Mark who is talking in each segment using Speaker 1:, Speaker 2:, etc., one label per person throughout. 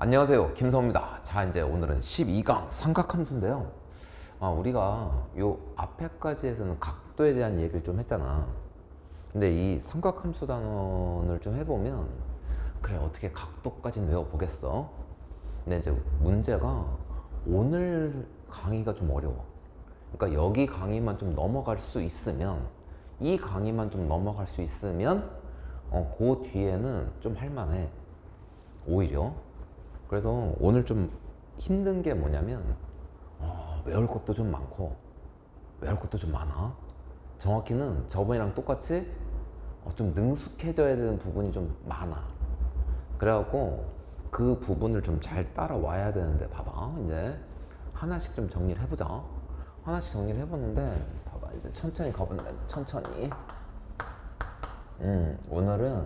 Speaker 1: 안녕하세요, 김서우입니다. 자, 이제 오늘은 12강 삼각함수인데요. 우리가 요 앞에까지에서는 각도에 대한 얘기를 좀 했잖아. 근데 이 삼각함수 단원을 좀 해보면, 그래, 어떻게 각도까지는 외워보겠어? 근데 이제 문제가 오늘 강의가 좀 어려워. 그러니까 여기 강의만 좀 넘어갈 수 있으면, 이 강의만 좀 넘어갈 수 있으면 그 뒤에는 좀 할만해, 오히려. 그래서 오늘 좀 힘든 게 뭐냐면 외울 것도 좀 많고 외울 것도 좀 많아. 정확히는 저번이랑 똑같이 좀 능숙해져야 되는 부분이 좀 많아. 그래갖고 그 부분을 좀 잘 따라와야 되는데, 봐봐, 이제 하나씩 좀 정리를 해보자. 하나씩 정리를 해보는데, 봐봐, 이제 천천히 가본다. 천천히. 오늘은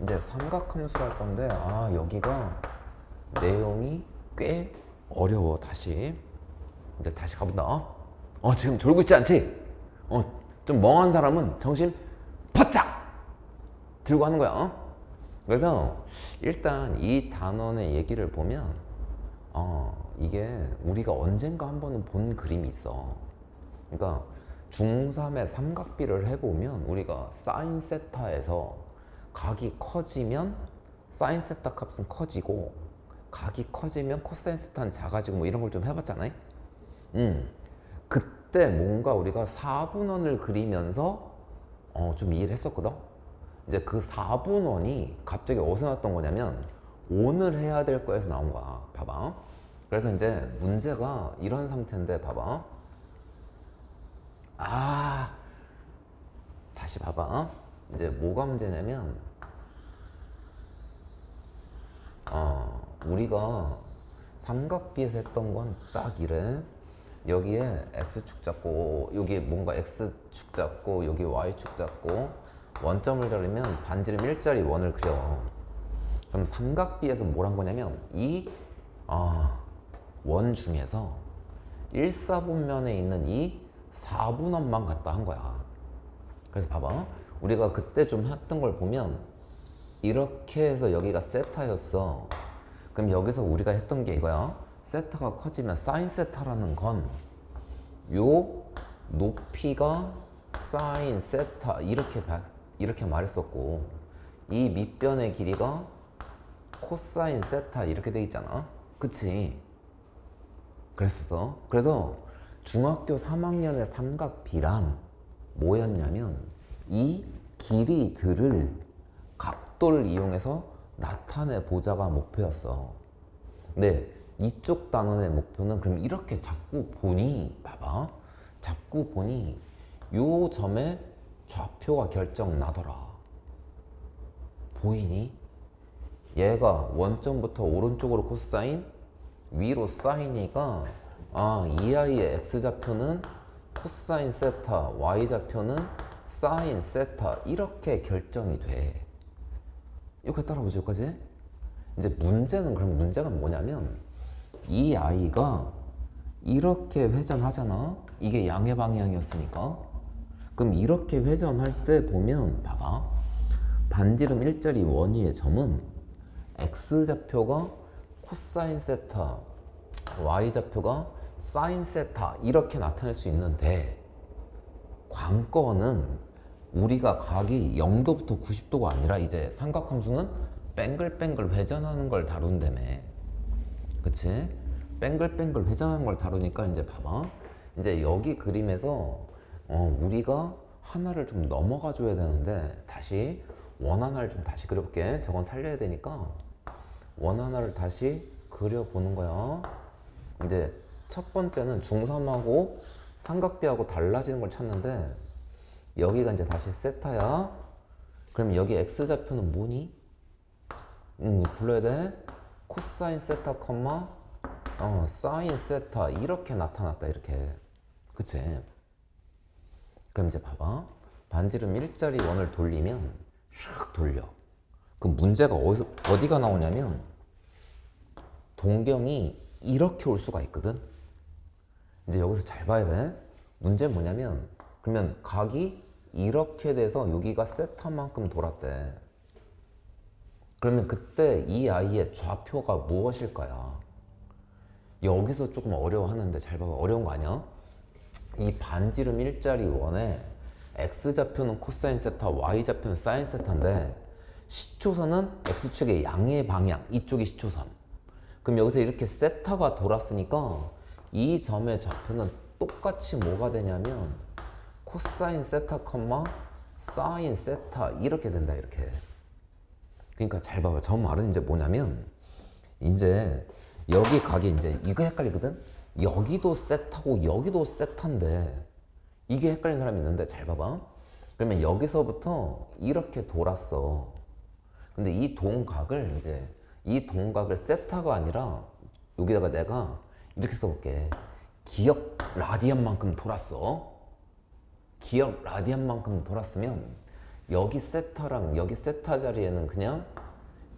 Speaker 1: 이제 삼각함수를 할 건데, 여기가 내용이 꽤 어려워. 다시 이제 다시 가본다. 지금 졸고 있지 않지? 좀 멍한 사람은 정신 바짝 들고 하는 거야. 그래서 일단 이 단원의 얘기를 보면 이게 우리가 언젠가 한 번은 본 그림이 있어. 그러니까 중3의 삼각비를 해보면 우리가 사인 세타에서 각이 커지면 사인 세타 값은 커지고, 각이 커지면 코사인 세타는 작아지고, 뭐 이런 걸 좀 해봤잖아요. 그때 뭔가 우리가 4분원을 그리면서 좀 이해를 했었거든. 이제 그 4분원이 갑자기 어디서 나왔던 거냐면 오늘 해야 될 거에서 나온 거야. 봐봐. 그래서 이제 문제가 이런 상태인데, 봐봐. 다시 봐봐. 이제 뭐가 문제냐면 우리가 삼각비에서 했던 건 딱 이래. 여기에 x축 잡고, 여기 뭔가 x축 잡고, 여기 y축 잡고, 원점을 자르면 반지름 1짜리 원을 그려. 그럼 삼각비에서 뭘 한 거냐면 이 원 중에서 1사분면에 있는 이 4분원만 갖다 한 거야. 그래서 봐봐, 우리가 그때 좀 했던 걸 보면 이렇게 해서 여기가 세타였어. 그럼 여기서 우리가 했던 게 이거야. 세타가 커지면 사인 세타라는 건 요 높이가 사인 세타, 이렇게 말했었고, 이 밑변의 길이가 코사인 세타 이렇게 돼 있잖아. 그치? 그랬었어. 그래서 중학교 3학년의 삼각비란 뭐였냐면 이 길이들을 각도를 이용해서 나타내 보자가 목표였어. 근데 이쪽 단원의 목표는 그럼 이렇게 자꾸 보니, 봐봐, 자꾸 보니 요 점에 좌표가 결정 나더라. 보이니? 얘가 원점부터 오른쪽으로 코사인, 위로 사인이니까 이 아이의 x좌표는 코사인 세타, y좌표는 사인 세타, 이렇게 결정이 돼. 이렇게 따라오죠, 여기까지? 이제 그럼 문제가 뭐냐면 이 아이가 이렇게 회전하잖아. 이게 양의 방향이었으니까. 그럼 이렇게 회전할 때 보면, 봐봐, 반지름 1짜리 원위의 점은 x좌표가 코사인 세타, y좌표가 사인 세타 이렇게 나타낼 수 있는데, 관건은 우리가 각이 0도부터 90도가 아니라 이제 삼각함수는 뱅글뱅글 회전하는 걸 다룬다며. 그치? 뱅글뱅글 회전하는 걸 다루니까 이제 봐봐. 이제 여기 그림에서 우리가 하나를 좀 넘어가 줘야 되는데, 다시 원 하나를 좀 다시 그려볼게. 저건 살려야 되니까 원 하나를 다시 그려보는 거야. 이제 첫 번째는 중3하고 삼각비하고 달라지는 걸 찾는데, 여기가 이제 다시 세타야. 그럼 여기 x좌표는 뭐니? 불러야 돼. 코사인 세타, 사인 세타, 이렇게 나타났다, 이렇게. 그치? 그럼 이제 봐봐. 반지름 1짜리 원을 돌리면 샥 돌려. 그럼 문제가 어디가 나오냐면 동경이 이렇게 올 수가 있거든. 이제 여기서 잘 봐야 돼. 문제는 뭐냐면, 그러면 각이 이렇게 돼서 여기가 세타만큼 돌았대. 그러면 그때 이 아이의 좌표가 무엇일까요? 여기서 조금 어려워하는데 잘 봐봐. 어려운 거 아니야? 이 반지름 일자리 원에 x좌표는 코사인 세타, y좌표는 사인 세타인데 시초선은 x축의 양의 방향, 이쪽이 시초선. 그럼 여기서 이렇게 세타가 돌았으니까 이 점의 좌표는 똑같이 뭐가 되냐면 코사인 세타, 사인 세타 이렇게 된다. 이렇게. 그러니까 잘 봐봐. 저 말은 이제 뭐냐면 이제 여기 각이 이제 이거 헷갈리거든? 여기도 세타고 여기도 세타인데 이게 헷갈리는 사람이 있는데 잘 봐봐. 그러면 여기서부터 이렇게 돌았어. 근데 이 동각을 이제 이 동각을 세타가 아니라 여기다가 내가 이렇게 써볼게. 기역 라디안만큼 돌았어. 기역 라디안만큼 돌았으면 여기 세타랑 여기 세타 자리에는 그냥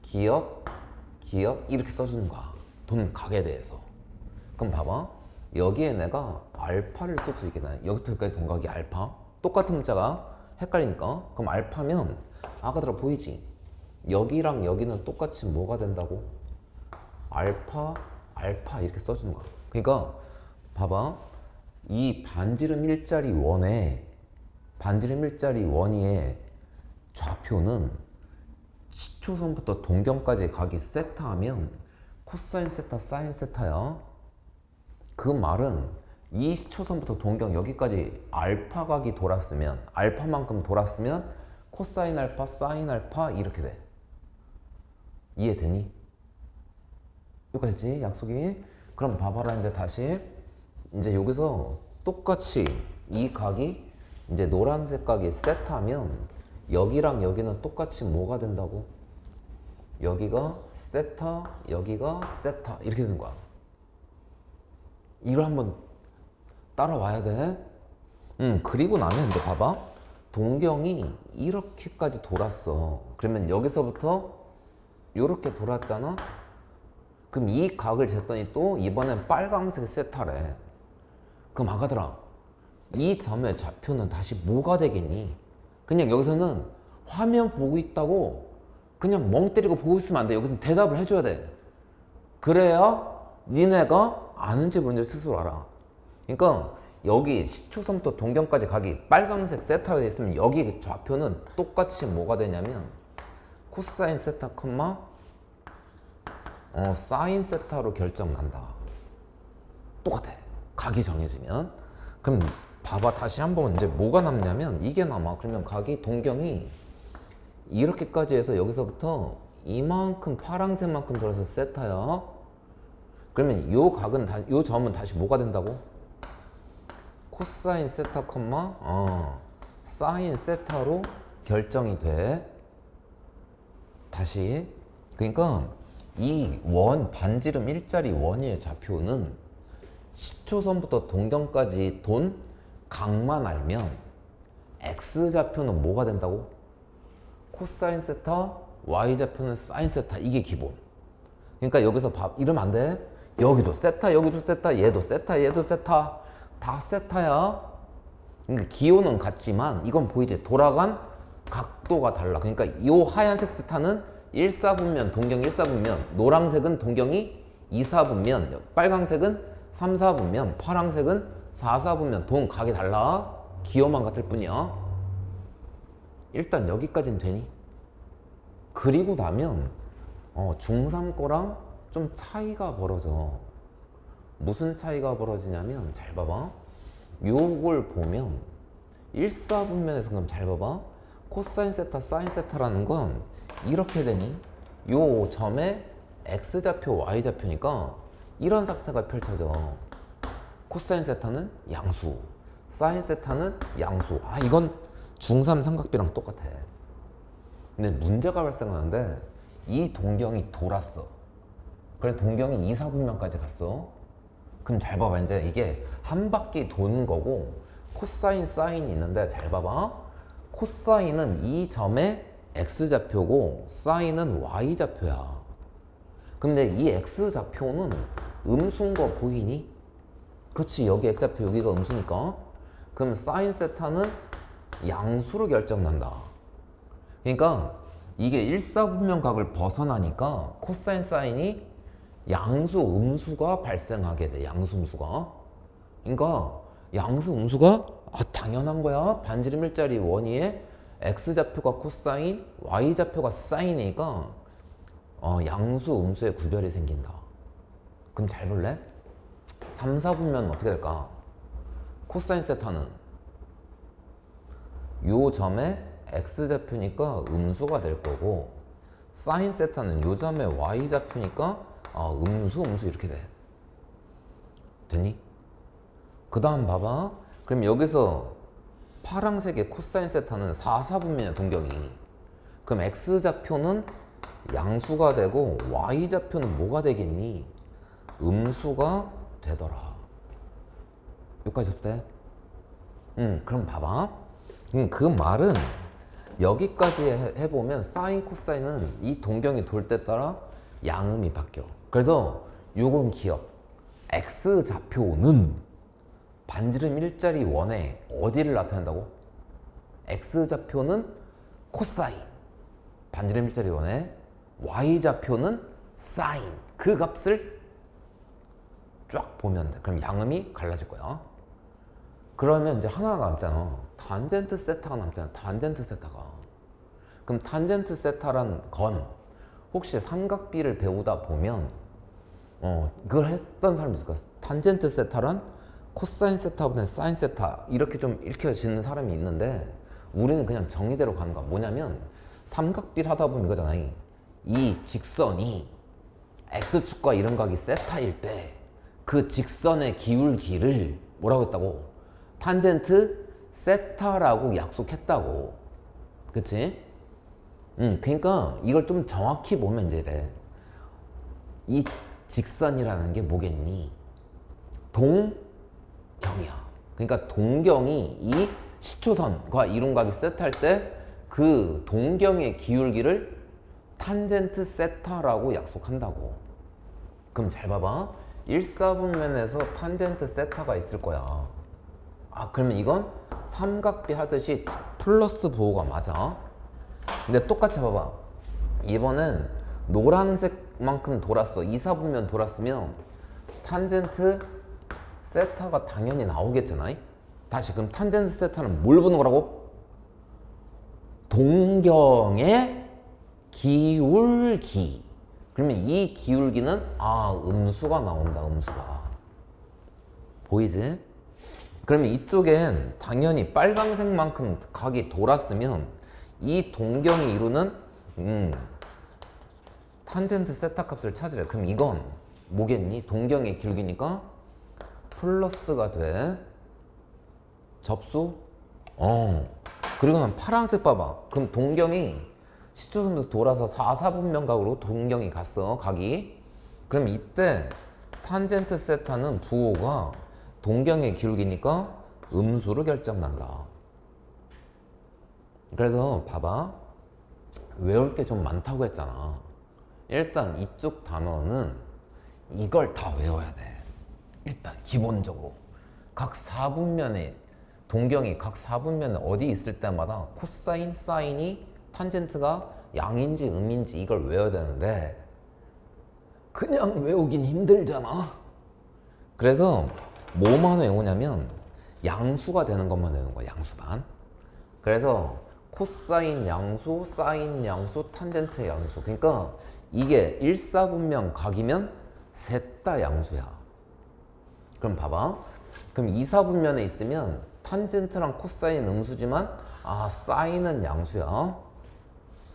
Speaker 1: 기역 이렇게 써주는 거야. 동각에 대해서. 그럼 봐봐. 여기에 내가 알파를 쓸 수 있겠나? 여기부터 여기까지 동각이 알파? 똑같은 문자가 헷갈리니까. 그럼 알파면 아까들아 보이지? 여기랑 여기는 똑같이 뭐가 된다고? 알파 이렇게 써주는 거야. 그러니까 봐봐. 이 반지름 일자리 원위의 좌표는 시초선부터 동경까지 각이 세타하면 코사인 세타, 사인 세타야. 그 말은 이 시초선부터 동경 여기까지 알파 각이 돌았으면 알파만큼 돌았으면 코사인 알파, 사인 알파 이렇게 돼. 이해되니? 여기까지 약속이? 그럼 봐봐라. 이제 다시 이제 여기서 똑같이 이 각이 이제 노란색 각이 세타면 여기랑 여기는 똑같이 뭐가 된다고? 여기가 세타, 여기가 세타 이렇게 되는 거야. 이걸 한번 따라와야 돼. 그리고 나면 이제 봐봐. 동경이 이렇게까지 돌았어. 그러면 여기서부터 이렇게 돌았잖아. 그럼 이 각을 쟀더니 또 이번엔 빨강색 세타래. 그럼 아가들아, 이 점의 좌표는 다시 뭐가 되겠니? 그냥 여기서는 화면 보고 있다고 그냥 멍 때리고 보고 있으면 안 돼. 여기서 대답을 해줘야 돼. 그래야 니네가 아는지 모르는지 스스로 알아. 그러니까 여기 시초선부터 동경까지 각이 빨강색 세타가 돼 있으면 여기 좌표는 똑같이 뭐가 되냐면 코사인 세타, 사인 세타로 결정난다. 똑같아. 각이 정해지면. 그럼 봐봐. 다시 한번 이제 뭐가 남냐면 이게 남아. 그러면 각이 동경이 이렇게까지 해서 여기서부터 이만큼 파랑색만큼 들어서 세타야. 그러면 요 각은 요 점은 다시 뭐가 된다고? 코사인 세타, 사인 세타로 결정이 돼. 다시. 그러니까 이 반지름 일자리 원위의 좌표는 시초선부터 동경까지 돈 각만 알면 x좌표는 뭐가 된다고? 코사인 세타, y좌표는 사인 세타. 이게 기본. 그러니까 여기서 이러면 안 돼. 여기도 세타, 여기도 세타, 얘도 세타, 얘도 세타. 다 세타야. 그러니까 기호는 같지만 이건 보이지? 돌아간 각도가 달라. 그러니까 이 하얀색 세타는 1사분면, 동경 1사분면, 노란색은 동경이 2사분면, 빨강색은 3사분면, 파란색은 4사분면. 동각이 달라. 기호만 같을 뿐이야. 일단 여기까지는 되니? 그리고 나면 중3 거랑 좀 차이가 벌어져. 무슨 차이가 벌어지냐면 잘 봐봐. 요걸 보면 1사분면에서 그럼 잘 봐봐. 코사인 세타, 사인 세타라는 건 이렇게 되니? 요 점에 x좌표, y좌표니까 이런 상태가 펼쳐져. 코사인 세타는 양수, 사인 세타는 양수. 이건 중3 삼각비랑 똑같아. 근데 문제가 발생하는데 이 동경이 돌았어. 그래서 동경이 2사분면까지 갔어. 그럼 잘 봐봐. 이제 이게 한 바퀴 도는 거고 코사인, 사인이 있는데 잘 봐봐. 코사인은 이 점의 x좌표고 사인은 y좌표야. 근데 이 x좌표는 음수인 거 보이니? 그렇지. 여기 x좌표, 여기가 음수니까. 그럼 사인 세타는 양수로 결정난다. 그러니까 이게 일사분면각을 벗어나니까 코사인 사인이 양수 음수가 발생하게 돼. 양수 음수가. 그러니까 양수 음수가 당연한 거야. 반지름 일자리 원위에 x좌표가 코사인, y좌표가 사인이니까 양수 음수의 구별이 생긴다. 그럼 잘 볼래? 3, 4분면은 어떻게 될까? 코사인 세타는 요 점에 x좌표니까 음수가 될 거고, 사인 세타는 요 점에 y좌표니까 음수 이렇게 돼. 됐니? 그 다음 봐봐. 그럼 여기서 파란색의 코사인 세타는 4, 4분면이야, 동경이. 그럼 x좌표는 양수가 되고 y좌표는 뭐가 되겠니? 음수가 되더라. 여기까지 접대? 그럼 봐봐. 그 말은 여기까지 해보면 사인 코사인은 이 동경이 돌 때 따라 양음이 바뀌어. 그래서 요건 기억. x좌표는 반지름 일자리 원에 어디를 나타낸다고? x좌표는 코사인, 반지름 일자리 원에 y좌표는 사인. 그 값을 쫙 보면 돼. 그럼 양음이 갈라질 거야. 그러면 이제 하나가 남잖아. 탄젠트 세타가 남잖아. 탄젠트 세타가. 그럼 탄젠트 세타란 건 혹시 삼각비를 배우다 보면 그걸 했던 사람이 있을까? 탄젠트 세타란 코사인 세타보다 사인 세타 이렇게 좀 읽혀지는 사람이 있는데, 우리는 그냥 정의대로 가는 거야. 뭐냐면 삼각비를 하다 보면 이거잖아. 이 직선이 x축과 이런 각이 세타일 때 그 직선의 기울기를 뭐라고 했다고? 탄젠트 세타라고 약속했다고. 그치? 그러니까 이걸 좀 정확히 보면 이제 이래. 이 직선이라는 게 뭐겠니? 동경이야. 그러니까 동경이 이 시초선과 이론각이 세타일 때 그 동경의 기울기를 탄젠트 세타라고 약속한다고. 그럼 잘 봐봐. 1사분면에서 탄젠트 세타가 있을 거야. 그러면 이건 삼각비 하듯이 플러스 부호가 맞아. 근데 똑같이 봐봐. 이번엔 노란색만큼 돌았어. 2사분면 돌았으면 탄젠트 세타가 당연히 나오겠잖아. 다시, 그럼 탄젠트 세타는 뭘 보는 거라고? 동경의 기울기. 그러면 이 기울기는 음수가 나온다. 음수가 보이지? 그러면 이쪽엔 당연히 빨강색만큼 각이 돌았으면 이 동경이 이루는 탄젠트 세타 값을 찾으래. 그럼 이건 뭐겠니? 동경의 기울기니까 플러스가 돼. 접수? 그리고 난 파란색 봐봐. 그럼 동경이 시초선부터 돌아서 4, 4분면 각으로 동경이 갔어. 각이. 그럼 이때 탄젠트 세타는 부호가 동경의 기울기니까 음수로 결정난다. 그래서 봐봐. 외울 게 좀 많다고 했잖아. 일단 이쪽 단어는 이걸 다 외워야 돼. 일단 기본적으로 각 4분면에 동경이 각 4분면에 어디 있을 때마다 코사인, 사인이 탄젠트가 양인지 음인지 이걸 외워야 되는데 그냥 외우긴 힘들잖아. 그래서 뭐만 외우냐면 양수가 되는 것만 외우는 거야. 양수만. 그래서 코사인 양수, 사인 양수, 탄젠트 양수. 그러니까 이게 1사분면 각이면 셋 다 양수야. 그럼 봐봐. 그럼 2사분면에 있으면 탄젠트랑 코사인 음수지만 사인은 양수야.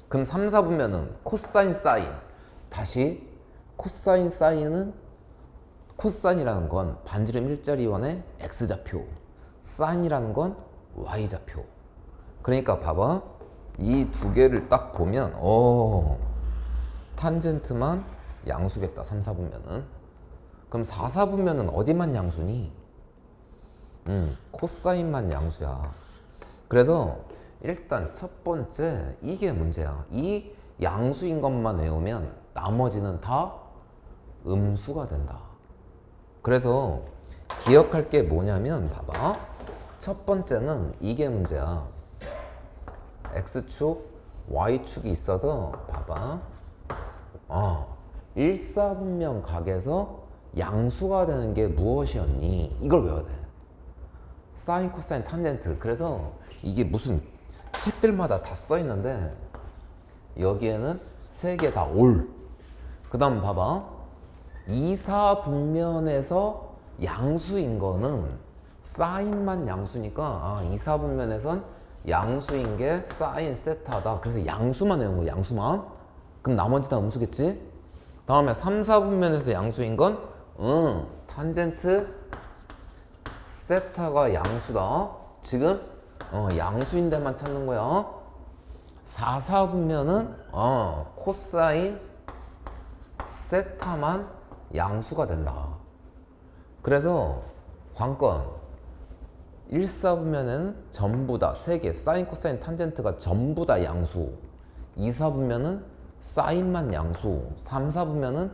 Speaker 1: 그럼 3, 4분면은 코사인, 사인. 다시 코사인, 사인은 코사인이라는 건 반지름 일자리원의 x좌표, 사인이라는 건 y좌표. 그러니까 봐봐. 이 두 개를 딱 보면 탄젠트만 양수겠다. 3, 4분면은. 그럼 4, 4분면은 어디만 양수니? 코사인만 양수야. 그래서 일단 첫 번째 이게 문제야. 이 양수인 것만 외우면 나머지는 다 음수가 된다. 그래서 기억할 게 뭐냐면 봐봐. 첫 번째는 이게 문제야. x축, y축이 있어서 봐봐. 1사분면 각에서 양수가 되는 게 무엇이었니? 이걸 외워야 돼. 사인, 코사인, 탄젠트. 그래서 이게 무슨 책들마다 다 써 있는데 여기에는 세 개 다 올. 그 다음 봐봐. 이사분면에서 양수인 거는 사인만 양수니까 이사분면에선 양수인 게 사인 세타다. 그래서 양수만 외운 거야. 양수만. 그럼 나머지 다 음수겠지? 다음에 3, 4분면에서 양수인 건 탄젠트 세타가 양수다. 지금 양수인 데만 찾는 거야. 4, 4분면은 코사인 세타만 양수가 된다. 그래서 관건 1, 4분면은 전부 다 3개 사인, 코사인, 탄젠트가 전부 다 양수. 2, 4분면은 사인만 양수. 3, 4분면은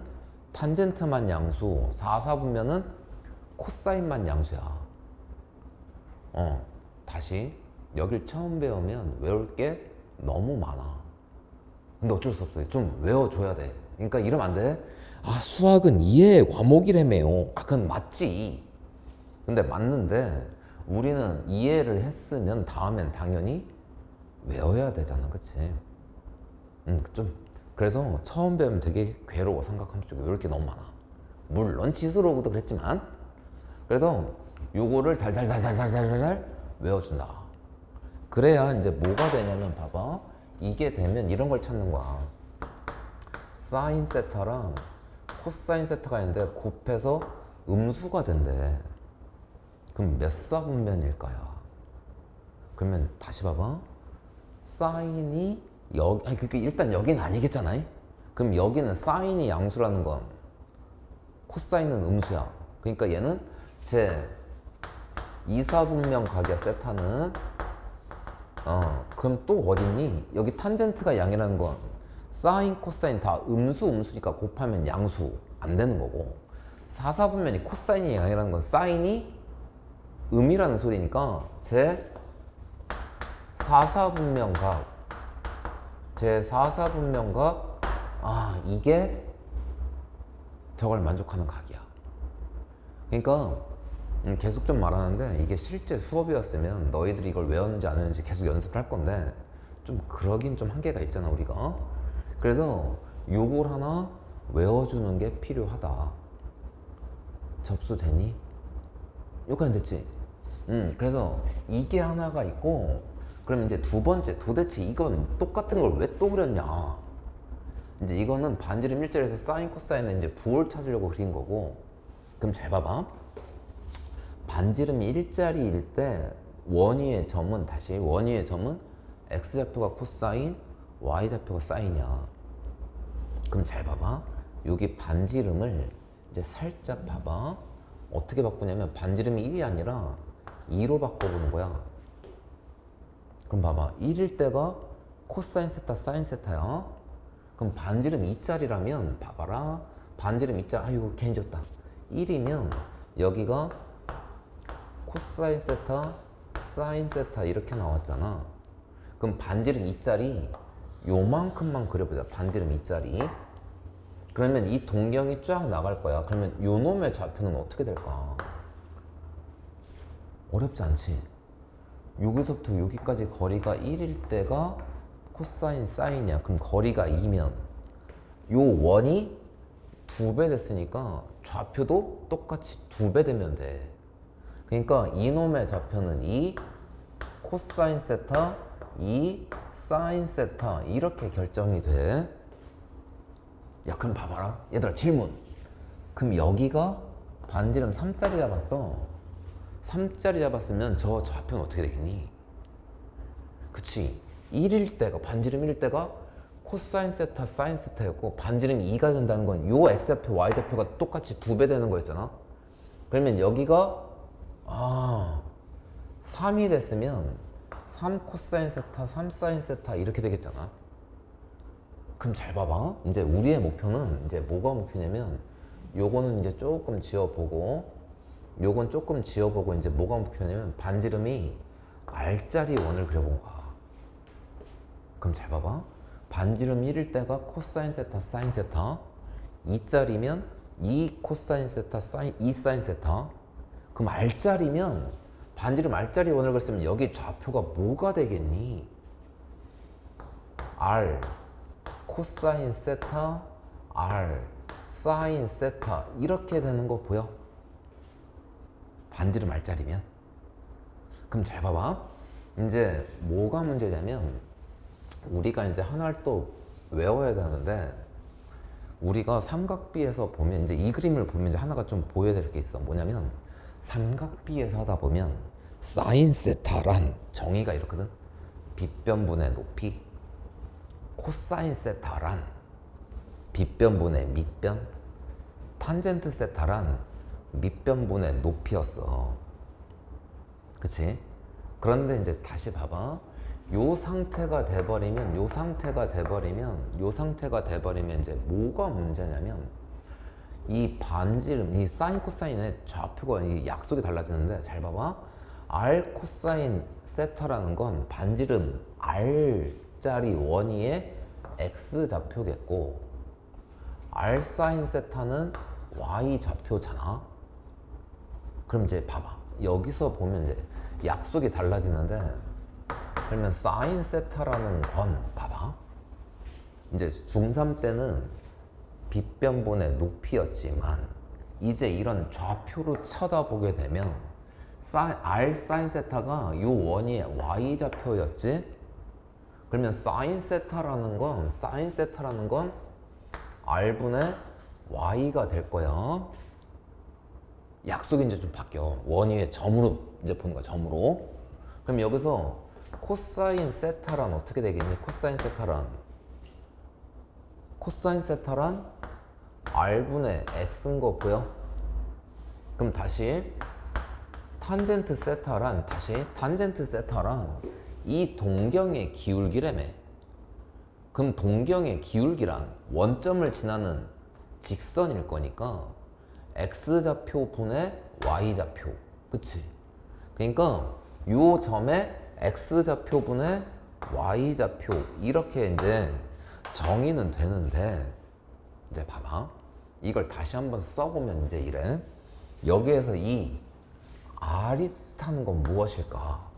Speaker 1: 탄젠트만 양수. 4, 4분면은 코사인만 양수야. 다시 여길 처음 배우면 외울 게 너무 많아. 근데 어쩔 수 없어요. 좀 외워줘야 돼. 그러니까 이러면 안 돼. 수학은 이해의 과목이라며요. 그건 맞지. 근데 맞는데 우리는 이해를 했으면 다음엔 당연히 외워야 되잖아. 그치? 좀 그래서 처음 배우면 되게 괴로워. 삼각함수 쪽에 외울 게 너무 많아. 물론 지수로도 그랬지만 그래도 요거를 달달달달달달달 외워준다. 그래야 이제 뭐가 되냐면 봐봐. 이게 되면 이런 걸 찾는 거야. 사인 세타랑 코사인 세타가 있는데 곱해서 음수가 된대. 그럼 몇 사분면일까요? 그러면 다시 봐봐. 사인이 여기, 그러니까 일단 여기는 아니겠잖아요? 그럼 여기는 사인이 양수라는 건 코사인은 음수야. 그러니까 얘는 제 2, 4분면 각이야. 세타는. 그럼 또 어딨니? 여기 탄젠트가 양이라는 건 사인, 코사인 다 음수니까 곱하면 양수 안 되는 거고 4, 4분면이 코사인이 양이라는 건 사인이 음이라는 소리니까 제 4, 4분면 각 제 4, 4분면 각 이게 저걸 만족하는 각이야. 그러니까 계속 좀 말하는데 이게 실제 수업이었으면 너희들이 이걸 외웠는지 안 외웠는지 계속 연습을 할 건데 좀 그러긴 좀 한계가 있잖아 우리가. 그래서 요걸 하나 외워주는 게 필요하다. 접수되니? 여기까지 됐지? 그래서 이게 하나가 있고 그럼 이제 두 번째 도대체 이건 똑같은 걸 왜 또 그렸냐. 이제 이거는 반지름 일자리에서 사인 코사인은 이제 부호를 찾으려고 그린 거고 그럼 잘 봐봐. 반지름이 일자리일 때 원위의 점은 x좌표가 코사인, y좌표가 사인이야. 그럼 잘 봐봐. 여기 반지름을 이제 살짝 봐봐. 어떻게 바꾸냐면 반지름이 1이 아니라 2로 바꿔보는 거야. 그럼 봐봐. 1일 때가 코사인 세타, 사인 세타야. 그럼 반지름 2짜리라면 봐봐라. 반지름 2짜, 아이고 괜히 졌다. 1이면 여기가 코사인 세타, 사인 세타 이렇게 나왔잖아. 그럼 반지름 2짜리 요만큼만 그려보자. 반지름 2짜리. 그러면 이 동경이 쫙 나갈 거야. 그러면 요 놈의 좌표는 어떻게 될까? 어렵지 않지? 여기서부터 여기까지 거리가 1일 때가 코사인 사인이야. 그럼 거리가 2면 요 원이 2배 됐으니까 좌표도 똑같이 2배 되면 돼. 그러니까 이놈의 좌표는 2 코사인 세타 2 사인 세타 이렇게 결정이 돼. 야 그럼 봐봐라. 얘들아 질문. 그럼 여기가 반지름 3짜리 잡았어. 3짜리 잡았으면 저 좌표는 어떻게 되겠니? 그치. 1일 때가 반지름 1일 때가 코사인 세타 사인 세타였고 반지름이 2가 된다는 건 요 x좌표 y좌표가 똑같이 2배 되는 거였잖아. 그러면 여기가 3이 됐으면 3 코사인 세타 3 사인 세타 이렇게 되겠잖아. 그럼 잘 봐봐. 이제 우리의 목표는 이제 뭐가 목표냐면 요거는 이제 조금 지워보고 요건 조금 지워보고 이제 뭐가 목표냐면 반지름이 R자리 원을 그려본 거야. 그럼 잘 봐봐. 반지름 1일 때가 코사인 세타 사인 세타, 2짜리면 2 코사인 세타 사인 2 사인 세타. 그럼 R짜리면 반지름 R짜리 원을 그렸으면 여기 좌표가 뭐가 되겠니? R 코사인 세타 R 사인 세타 이렇게 되는 거 보여? 반지름 R짜리면. 그럼 잘 봐봐. 이제 뭐가 문제냐면 우리가 이제 하나를 또 외워야 되는데, 우리가 삼각비에서 보면 이제 이 그림을 보면 이제 하나가 좀 보여야 될 게 있어. 뭐냐면 삼각비에서 하다 보면 사인 세타란 정의가 이렇거든. 빗변분의 높이. 코사인 세타란 빗변분의 밑변. 탄젠트 세타란 밑변분의 높이였어. 그치? 그런데 이제 다시 봐봐. 요 상태가 돼버리면 이제 뭐가 문제냐면 이 반지름, 이 사인 코사인의 좌표가 이 약속이 달라지는데, 잘 봐봐. R 코사인 세타라는 건 반지름 R짜리 원위의 X 좌표겠고, R 사인 세타는 Y 좌표잖아. 그럼 이제 봐봐. 여기서 보면 이제 약속이 달라지는데, 그러면 사인 세타라는 건 봐봐. 이제 중3 때는 빗변분의 높이였지만 이제 이런 좌표로 쳐다보게 되면 R 사인 세타가 요 원이 Y 좌표였지? 그러면 사인 세타라는 건 R분의 Y가 될 거야. 약속이 이제 좀 바뀌어. 원위의 점으로 이제 보는 거야, 점으로. 그럼 여기서 코사인 세타란 어떻게 되겠니? 코사인 세타란 R분의 X인 거 보여? 그럼 다시 탄젠트 세타란 이 동경의 기울기라며. 그럼 동경의 기울기란 원점을 지나는 직선일 거니까 X좌표 분의 Y좌표. 그치? 그러니까 요 점에 X좌표 분의 Y좌표 이렇게 이제 정의는 되는데, 이제 봐봐. 이걸 다시 한번 써보면 이제 이래. 여기에서 이 R이 타는 건 무엇일까?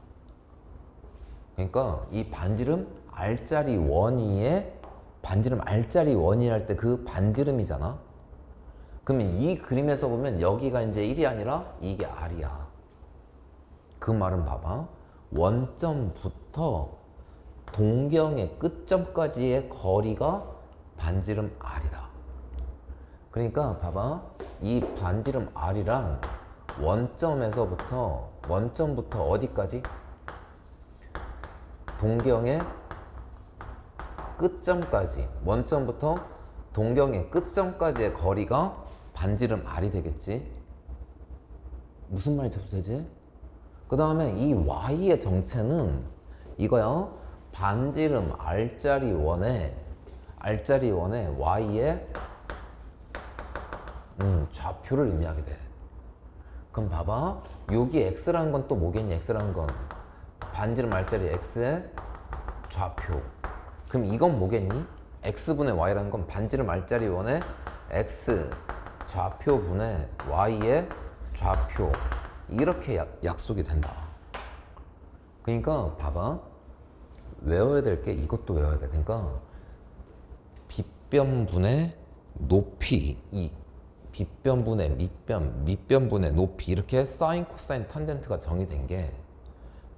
Speaker 1: 그러니까 이 반지름 R짜리 원위에 반지름 R짜리 원위할 때 그 반지름이잖아. 그러면 이 그림에서 보면 여기가 이제 1이 아니라 이게 R이야. 그 말은 봐봐. 원점부터 동경의 끝점까지의 거리가 반지름 R이다. 그러니까 봐봐. 이 반지름 R이란 원점부터 어디까지? 동경의 끝점까지. 원점부터 동경의 끝점까지의 거리가 반지름 R이 되겠지. 무슨 말이 접수되지? 그 다음에 이 Y의 정체는 이거야. 반지름 R짜리 원에 Y의 좌표를 의미하게 돼. 그럼 봐봐. 여기 X라는 건 또 뭐겠니? X라는 건 반지름 R짜리 X의 좌표. 그럼 이건 뭐겠니? X분의 Y라는 건 반지름 R짜리 원의 X 좌표분의 Y의 좌표. 이렇게 약속이 된다. 그러니까 봐봐. 외워야 될 게 이것도 외워야 돼. 그러니까 빗변분의 높이, 이 빗변분의 밑변분의 높이, 이렇게 사인, 코사인, 탄젠트가 정의된 게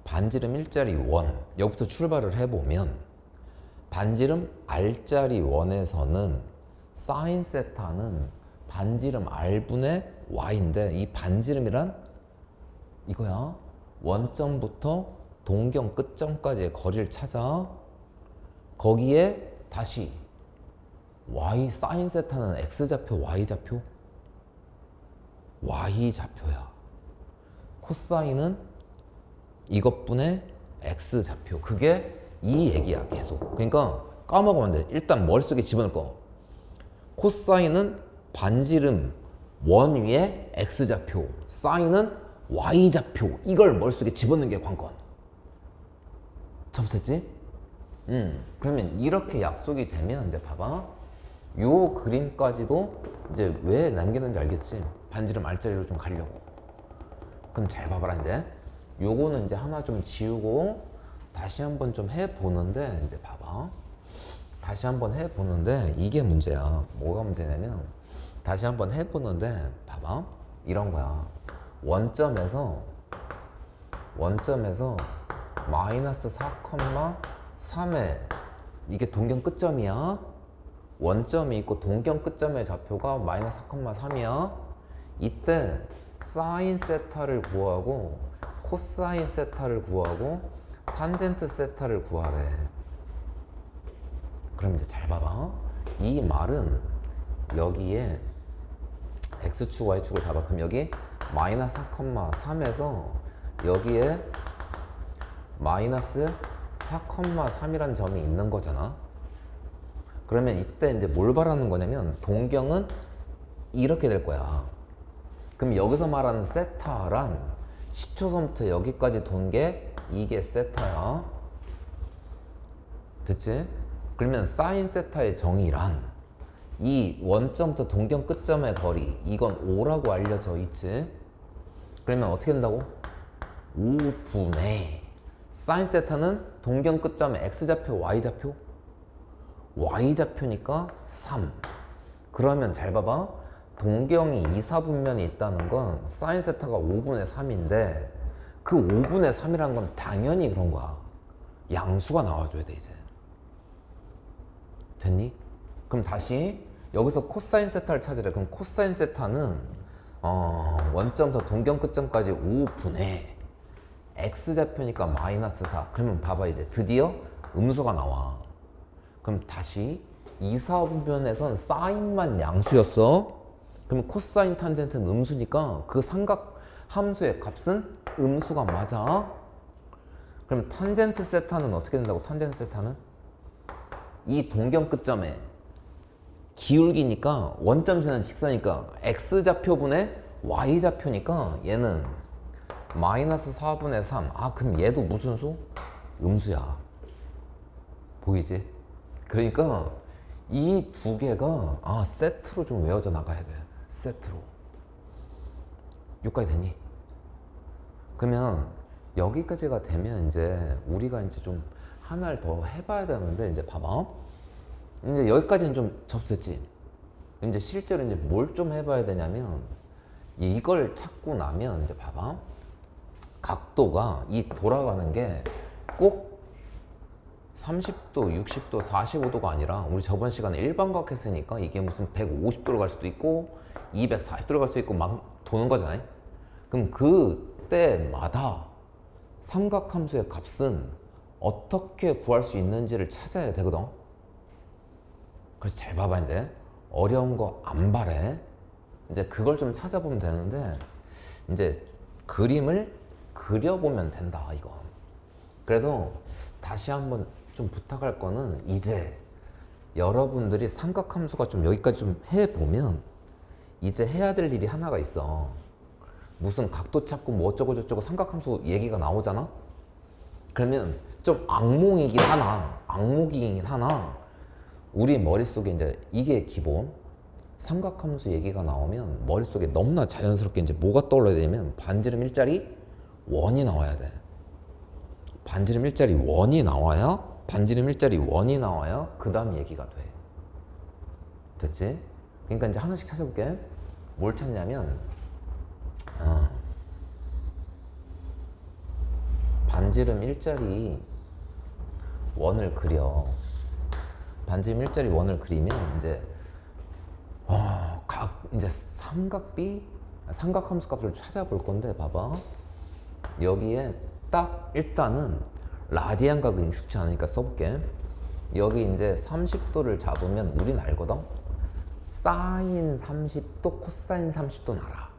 Speaker 1: 반지름 1짜리 원. 여기부터 출발을 해보면 반지름 R짜리 원에서는 사인 세타는 반지름 R분의 Y인데, 이 반지름이란 이거야. 원점부터 동경 끝점까지의 거리를 찾아. 거기에 다시 Y 사인 세타는 X좌표, Y좌표? Y좌표야. 코사인은 이것분의 X좌표. 그게 이 얘기야, 계속. 그러니까 까먹으면 안 돼. 일단 머릿속에 집어넣을 거. 코사인은 반지름 원 위에 X좌표, 사인은 Y좌표. 이걸 머릿속에 집어넣는 게 관건. 접수됐지? 그러면 이렇게 약속이 되면 이제 봐봐. 요 그림까지도 이제 왜 남기는지 알겠지? 반지름 R자리로 좀 가려고. 그럼 잘 봐봐라 이제. 요거는 이제 하나 좀 지우고 다시 한번 좀 해보는데 이제 봐봐. 다시 한번 해보는데 이게 문제야. 뭐가 문제냐면 다시 한번 해보는데 봐봐. 이런 거야. 원점에서 마이너스 4,3에 이게 동경 끝점이야. 원점이 있고 동경 끝점의 좌표가 마이너스 4,3이야. 이때 사인 세타를 구하고 코사인 세타를 구하고 탄젠트 세타를 구하래. 그럼 이제 잘 봐봐. 이 말은 여기에 x축 y축을 잡아. 그럼 여기 마이너스 4,3에서 여기에 마이너스 4,3이라는 점이 있는 거잖아. 그러면 이때 이제 뭘 바라는 거냐면 동경은 이렇게 될 거야. 그럼 여기서 말하는 세타란 시초선부터 여기까지 돈 게 이게 세타야. 됐지? 그러면 사인 세타의 정의란 이 원점부터 동경 끝점의 거리, 이건 5라고 알려져 있지. 그러면 어떻게 된다고? 5분의 사인 세타는 동경 끝점의 x좌표, y좌표? y좌표니까 3. 그러면 잘 봐봐. 동경이 2, 4분면이 있다는 건 사인 세타가 5분의 3인데 그 5분의 3이라는 건 당연히 그런 거야. 양수가 나와줘야 돼 이제. 됐니? 그럼 다시 여기서 코사인 세타를 찾으래. 그럼 코사인 세타는 원점부터 동경 끝점까지 5분의 x좌표니까 마이너스 4. 그러면 봐봐 이제 드디어 음수가 나와. 그럼 다시 2, 4분면에선 사인만 양수였어. 그러면 코사인 탄젠트는 음수니까 그 삼각 함수의 값은 음수가 맞아. 그럼 탄젠트 세타는 어떻게 된다고? 탄젠트 세타는 이 동경 끝점에 기울기니까 원점 지나는 직선이니까 x좌표분의 y좌표니까 얘는 마이너스 4분의 3. 아 그럼 얘도 무슨 수? 음수야. 보이지? 그러니까 이 두 개가 세트로 좀 외워져 나가야 돼. 세트로. 여기까지 됐니? 그러면 여기까지가 되면 이제 우리가 이제 좀 하나를 더 해봐야 되는데 이제 봐봐. 이제 여기까지는 좀 접수했지. 이제 실제로 이제 뭘 좀 해봐야 되냐면 이걸 찾고 나면 이제 봐봐. 각도가 이 돌아가는 게 꼭 30도, 60도, 45도가 아니라 우리 저번 시간에 일반각 했으니까 이게 무슨 150도로 갈 수도 있고 240도로 갈 수도 있고 막 도는 거잖아요. 그럼 그때마다 삼각함수의 값은 어떻게 구할 수 있는지를 찾아야 되거든. 그래서 잘 봐봐. 이제 어려운 거 안 바래. 이제 그걸 좀 찾아보면 되는데 이제 그림을 그려보면 된다 이거. 그래서 다시 한번 좀 부탁할 거는 이제 여러분들이 삼각함수가 좀 여기까지 좀 해보면 이제 해야 될 일이 하나가 있어. 무슨 각도 찾고 뭐 어쩌고 저쩌고 삼각함수 얘기가 나오잖아. 그러면 좀 악몽이긴 하나 우리 머릿속에 이제 이게 기본. 삼각함수 얘기가 나오면 머릿속에 너무나 자연스럽게 이제 뭐가 떠올라야 되냐면 반지름 일자리 원이 나와야 돼. 반지름 일자리 원이 나와야 그 다음 얘기가 돼. 됐지? 그러니까 이제 하나씩 찾아볼게. 뭘 찾냐면 반지름 일자리 원을 그려. 반지름 일자리 원을 그리면 이제 이제 삼각함수 값을 찾아볼 건데 봐봐. 여기에 딱 일단은 라디안 각은 익숙치 않으니까 써볼게. 여기 이제 30도를 잡으면 우린 알거든. 사인 30도, 코사인 30도는 알아.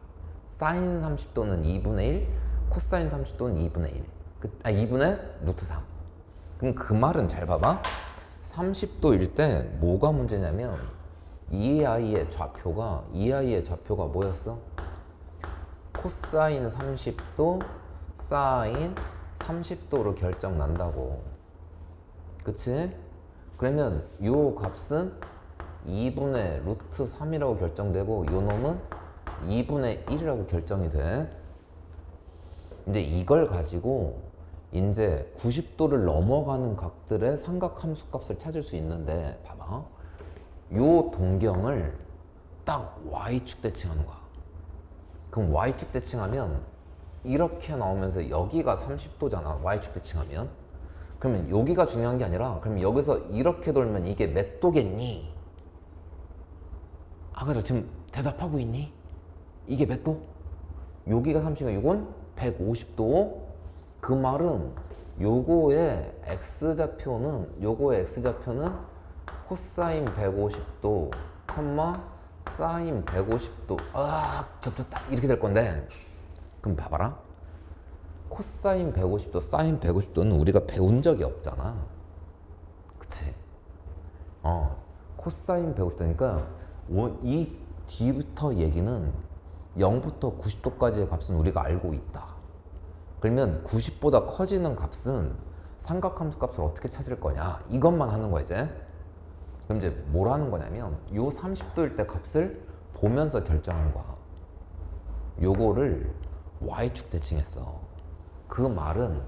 Speaker 1: 사인 30도는 2분의 1, 코사인 30도는 2분의 1. 2분의 루트 3. 그럼 그 말은 잘 봐봐. 30도일 때 뭐가 문제냐면 이 아이의 좌표가 뭐였어? 코사인 30도, 사인 30도로 결정 난다고. 그치? 그러면 요 값은 2분의 루트 3이라고 결정되고 요 놈은 2분의 1이라고 결정이 돼. 이제 이걸 가지고 이제 90도를 넘어가는 각들의 삼각함수 값을 찾을 수 있는데 봐봐. 요 동경을 딱 y축 대칭하는 거야. 그럼 y축 대칭하면 이렇게 나오면서 여기가 30도잖아. y축 대칭하면. 그러면 여기가 중요한 게 아니라 그럼 여기서 이렇게 돌면 이게 몇 도겠니? 아 그래 지금 대답하고 있니? 이게 몇 도? 여기가 30도, 이건 150도. 그 말은 요거의 x좌표는 코사인 150도, 사인 150도. 아 겹쳤다 이렇게 될 건데 그럼 봐봐라. 코사인 150도, 사인 150도는 우리가 배운 적이 없잖아. 그치? 코사인 150도니까 이 뒤부터 얘기는 0부터 90도까지의 값은 우리가 알고 있다. 그러면 90보다 커지는 값은 삼각함수 값을 어떻게 찾을 거냐 이것만 하는 거야 이제. 그럼 이제 뭘 하는 거냐면 요 30도일 때 값을 보면서 결정하는 거야. 요거를 y축 대칭했어. 그 말은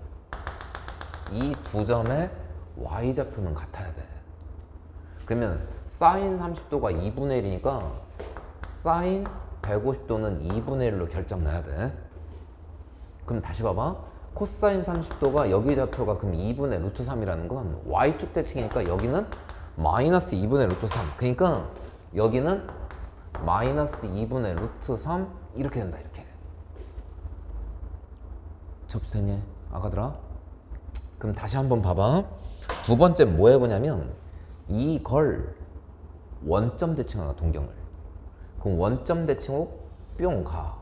Speaker 1: 이 두 점의 y좌표는 같아야 돼. 그러면 사인 30도가 2분의 1이니까 사인 150도는 2분의 1로 결정 나야 돼. 그럼 다시 봐봐. 코사인 30도가 여기 좌표가 그럼 2분의 루트 3이라는 건 y축 대칭이니까 여기는 마이너스 2분의 루트 3. 그러니까 여기는 마이너스 2분의 루트 3 이렇게 된다. 이렇게. 접수되니? 아가들아? 그럼 다시 한번 봐봐. 두 번째 뭐 해보냐면 이걸 원점 대칭하는 동경을. 그럼 원점 대칭으로 뿅 가.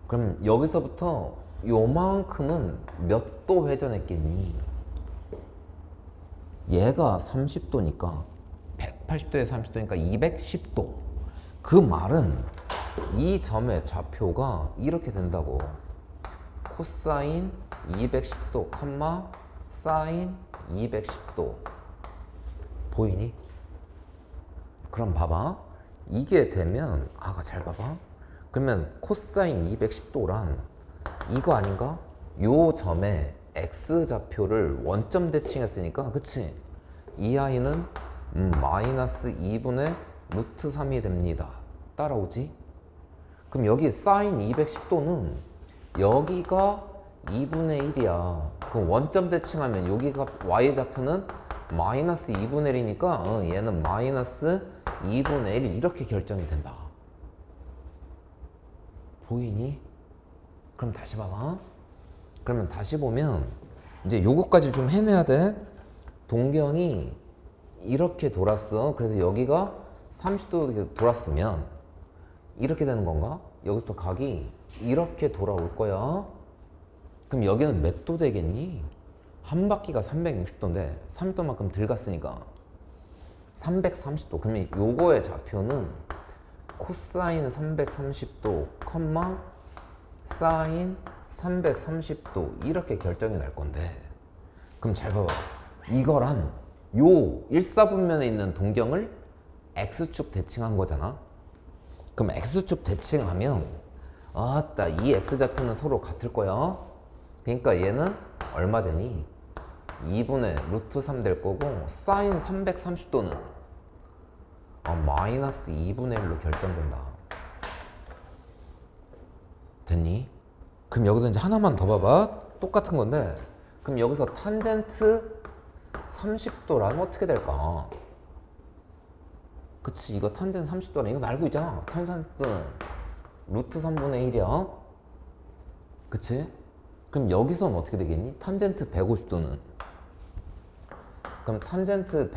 Speaker 1: 그럼 여기서부터 요만큼은 몇 도 회전했겠니? 얘가 30도니까 180도에 30도니까 210도. 그 말은 이 점의 좌표가 이렇게 된다고. 코사인 210도, 사인 210도. 보이니? 그럼 봐봐. 이게 되면 아가 잘 봐봐. 그러면 코사인 210도란 이거 아닌가? 요 점에 x좌표를 원점 대칭했으니까 그치? 이 아이는 마이너스 2분의 루트 3이 됩니다. 따라오지? 그럼 여기 사인 210도는 여기가 2분의 1이야. 그럼 원점 대칭하면 여기가 y좌표는 마이너스 2분의 1이니까 얘는 마이너스 2분의 1 이렇게 결정이 된다. 보이니? 그럼 다시 봐봐. 그러면 다시 보면 이제 요거까지 좀 해내야 돼. 동경이 이렇게 돌았어. 그래서 여기가 30도 돌았으면 이렇게 되는 건가? 여기부터 각이 이렇게 돌아올 거야. 그럼 여기는 몇 도 되겠니? 한 바퀴가 360도인데 30도만큼 덜 갔으니까 330도. 그러면 요거의 좌표는 코사인 330도, 사인 330도 이렇게 결정이 날 건데 그럼 잘 봐봐. 이거란 요 1사분면에 있는 동경을 x축 대칭한 거잖아. 그럼 x축 대칭하면 아따 이 x좌표는 서로 같을 거야. 그러니까 얘는 얼마 되니? 2분의 루트 3 될 거고 사인 330도는 마이너스 2분의 1로 결정된다. 됐니? 그럼 여기서 이제 하나만 더 봐봐. 똑같은 건데 그럼 여기서 탄젠트 30도라면 어떻게 될까? 그치, 이거 탄젠트 30도라는 이건 알고 있잖아. 탄젠트는 루트 3분의 1이야. 그치? 그럼 여기서는 어떻게 되겠니? 탄젠트 150도는 그럼 탄젠트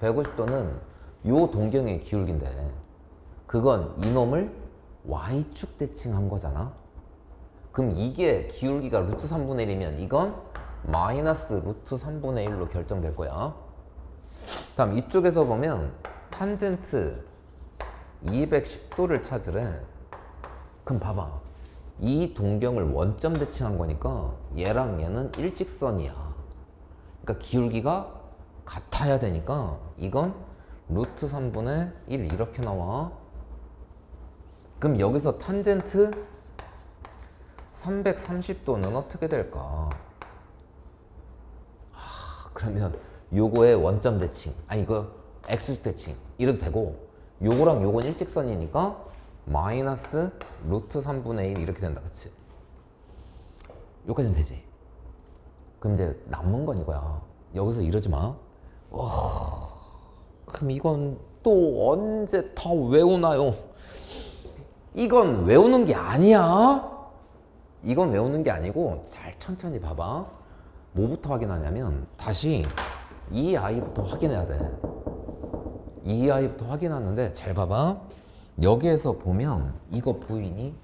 Speaker 1: 150도는 요 동경의 기울기인데 그건 이놈을 y축 대칭한 거잖아. 그럼 이게 기울기가 루트 3분의 1이면 이건 마이너스 루트 3분의 1로 결정될 거야. 다음 이쪽에서 보면 탄젠트 210도를 찾으래. 그럼 봐봐. 이 동경을 원점 대칭한 거니까 얘랑 얘는 일직선이야. 그러니까 기울기가 같아야 되니까 이건 루트 3분의 1 이렇게 나와. 그럼 여기서 탄젠트 330도는 어떻게 될까? 그러면 요거의 원점 대칭, 아니 이거 x축 대칭 이래도 되고, 요거랑 요건 일직선이니까 마이너스 루트 3분의 1 이렇게 된다. 그치? 요까지는 되지. 그럼 이제 남은 건 이거야. 여기서 이러지 마. 그럼 이건 또 언제 다 외우나요? 이건 외우는 게 아니야. 이건 외우는 게 아니고 잘 천천히 봐봐. 뭐부터 확인하냐면 다시 이 아이부터 확인해야 돼. 이 아이부터 확인하는데 잘 봐봐. 여기에서 보면 이거 보이니?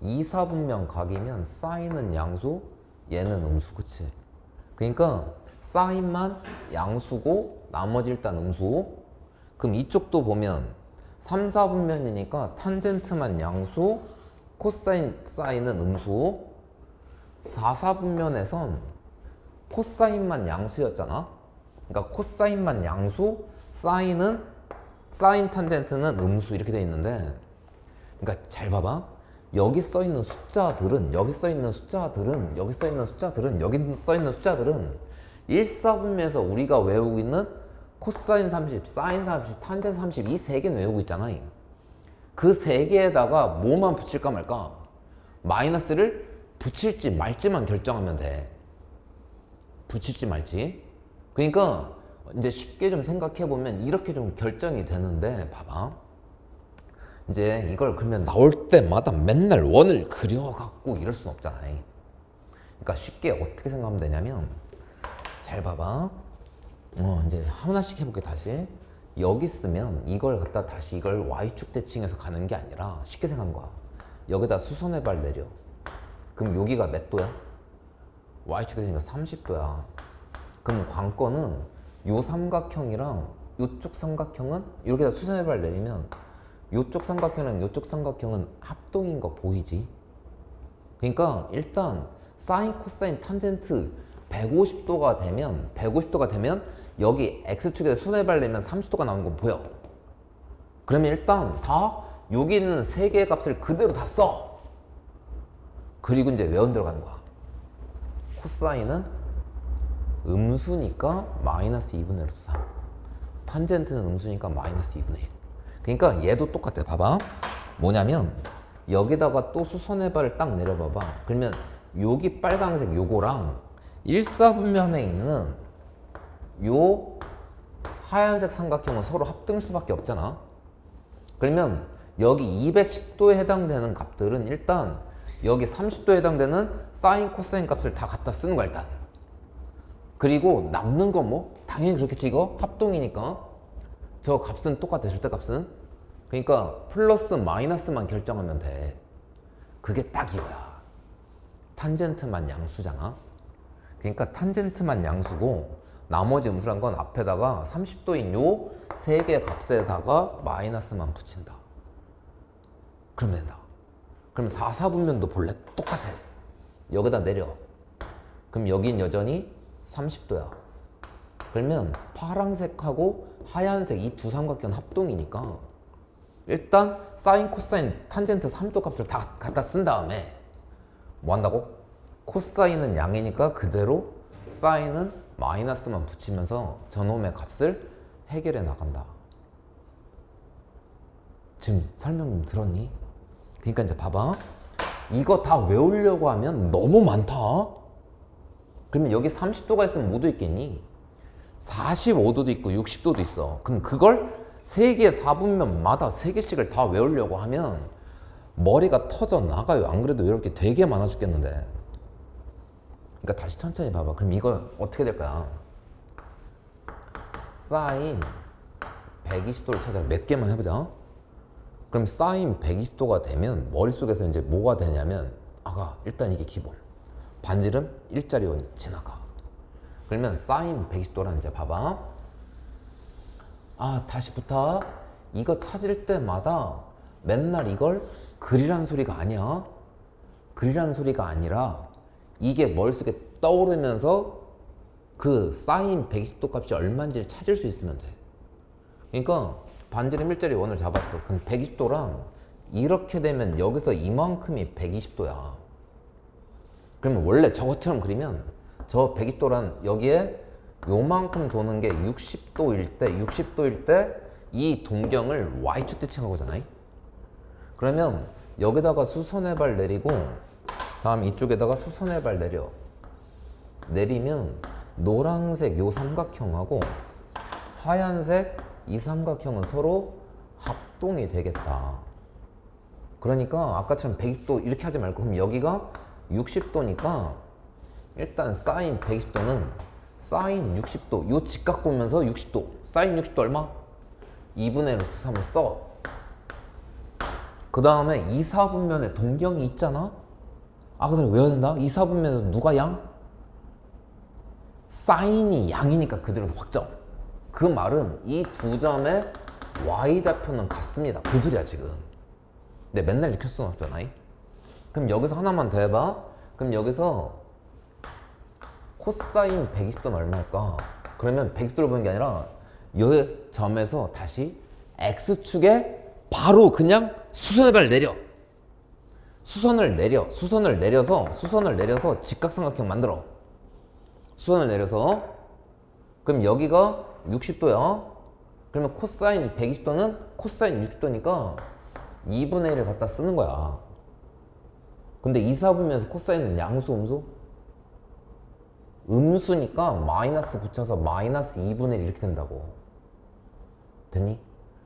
Speaker 1: 2, 4분면 각이면 사인은 양수, 얘는 음수. 그치? 그러니까 사인만 양수고 나머지 일단 음수. 그럼 이쪽도 보면 3, 4분면이니까 탄젠트만 양수, 코사인 사인은 음수. 4, 4분면에선 코사인만 양수였잖아. 그러니까 코사인만 양수, 사인 탄젠트는 음수 이렇게 돼 있는데, 그러니까 잘 봐봐. 여기 써 있는 숫자들은, 여기 써 있는 숫자들은, 여기 써 있는 숫자들은, 여기 써 있는 숫자들은 1, 4분면에서 우리가 외우고 있는 코사인 30, 사인 30, 탄젠트 30 이 세 개는 외우고 있잖아. 그 세 개에다가 뭐만 붙일까 말까? 마이너스를 붙일지 말지만 결정하면 돼. 붙일지 말지. 그러니까 이제 쉽게 좀 생각해보면 이렇게 좀 결정이 되는데, 봐봐. 이제 이걸 그러면 나올 때마다 맨날 원을 그려갖고 이럴 순 없잖아. 그러니까 쉽게 어떻게 생각하면 되냐면, 잘 봐봐. 이제 하나씩 해볼게. 다시 여기 쓰면 이걸 갖다 다시 이걸 y축 대칭해서 가는 게 아니라 쉽게 생각한 거야. 여기다 수선의 발 내려. 그럼 여기가 몇 도야? y축 대칭이니까 30도야. 그럼 관건은 요 삼각형이랑 요쪽 삼각형은 이렇게 수선의 발 내리면 요쪽 삼각형이랑 요쪽 삼각형은 합동인 거 보이지? 그러니까 일단 사인, 코사인, 탄젠트 150도가 되면 여기 x축에서 수선의 발 내면 30도가 나오는 거 보여. 그러면 일단 다 여기 있는 세 개의 값을 그대로 다 써. 그리고 이제 외운 대로 가는 거야. 코사인은 음수니까 마이너스 2분의 루트 3. 탄젠트는 음수니까 마이너스 2분의 1. 그러니까 얘도 똑같아. 봐봐. 뭐냐면 여기다가 또 수선의 발을 딱 내려봐봐. 그러면 여기 빨강색 요거랑 1, 4분면에 있는 요 하얀색 삼각형은 서로 합등일 수밖에 없잖아. 그러면 여기 210도에 해당되는 값들은 일단 여기 30도에 해당되는 사인, 코사인 값을 다 갖다 쓰는 거야 일단. 그리고 남는 건 뭐 당연히 그렇겠지. 이거 합동이니까 저 값은 똑같아. 절대값은. 그러니까 플러스 마이너스만 결정하면 돼. 그게 딱 이거야. 탄젠트만 양수잖아. 그러니까 탄젠트만 양수고 나머지 음수란 건 앞에다가 30도인 요 세 개의 값에다가 마이너스만 붙인다. 그러면 된다. 그럼 4, 4분면도 볼래? 똑같아. 여기다 내려. 그럼 여긴 여전히 30도야. 그러면 파란색하고 하얀색 이 두 삼각형 합동이니까 일단 사인, 코사인, 탄젠트 3도 값을 다 갖다 쓴 다음에 뭐 한다고? 코사인은 양이니까 그대로 사인은 마이너스만 붙이면서 저놈의 값을 해결해 나간다. 지금 설명 좀 들었니? 그러니까 이제 봐봐. 이거 다 외우려고 하면 너무 많다. 그러면 여기 30도가 있으면 뭐도 있겠니? 45도도 있고 60도도 있어. 그럼 그걸 3개 4분면마다 3개씩을 다 외우려고 하면 머리가 터져 나가요. 안 그래도 이렇게 되게 많아 죽겠는데. 그러니까 다시 천천히 봐봐. 그럼 이거 어떻게 될까요? 사인 120도를 찾아 몇 개만 해보자. 그럼 사인 120도가 되면 머릿속에서 이제 뭐가 되냐면, 아가 일단 이게 기본. 반지름 일자리 원 지나가. 그러면 사인 120도란 이제 봐봐. 다시부터 이거 찾을 때마다 맨날 이걸 그리라는 소리가 아니야. 그리라는 소리가 아니라 이게 머릿속에 떠오르면서 그 사인 120도 값이 얼마인지를 찾을 수 있으면 돼. 그러니까 반지름 일자리 원을 잡았어. 그럼 120도랑 이렇게 되면 여기서 이만큼이 120도야. 그러면 원래 저것처럼 그리면 저 120도란 여기에 요만큼 도는 게 60도일 때 이 동경을 Y축 대칭한 거잖아요. 그러면 여기다가 수선의 발 내리고 다음 이쪽에다가 수선의 발 내리면 노란색 요 삼각형하고 하얀색 이 삼각형은 서로 합동이 되겠다. 그러니까 아까처럼 120도 이렇게 하지 말고 그럼 여기가 60도니까 일단 사인 120도는 사인 60도 요 직각 보면서 60도 사인 60도 얼마? 2분의 루트 3을 써. 그 다음에 2, 4분면에 동경이 있잖아? 아 그대로 외워야 된다? 2, 4분면에서 누가 양? 사인이 양이니까 그대로 확정. 그 말은 이 두 점의 Y좌표는 같습니다. 그 소리야 지금. 근데 맨날 익힐 수는 없잖아. 그럼 여기서 하나만 더 해봐. 그럼 여기서 코사인 120도는 얼마일까? 그러면 120도를 보는 게 아니라 이 점에서 다시 X축에 바로 그냥 수선의 발 내려. 수선을 내려서 직각삼각형 만들어. 수선을 내려서 그럼 여기가 60도야. 그러면 코사인 120도는 코사인 60도니까 2분의 1을 갖다 쓰는 거야. 근데 2, 4분면에서 코사인은 양수, 음수? 음수니까 마이너스 붙여서 마이너스 2분의 1 이렇게 된다고. 됐니?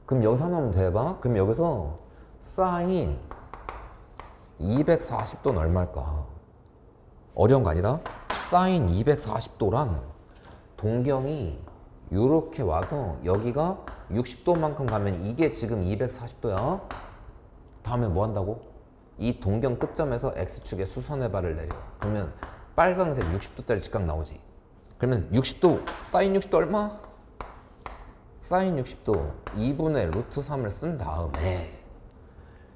Speaker 1: 그럼 여기서 하나만 더 해봐. 그럼 여기서 사인 240도는 얼마일까? 어려운 거 아니다? 사인 240도란 동경이 요렇게 와서 여기가 60도만큼 가면 이게 지금 240도야. 다음에 뭐 한다고? 이 동경 끝점에서 X축에 수선의 발을 내려. 그러면 빨강색 60도짜리 직각 나오지. 그러면 60도, 사인 60도 얼마? 사인 60도 2분의 루트 3을 쓴 다음에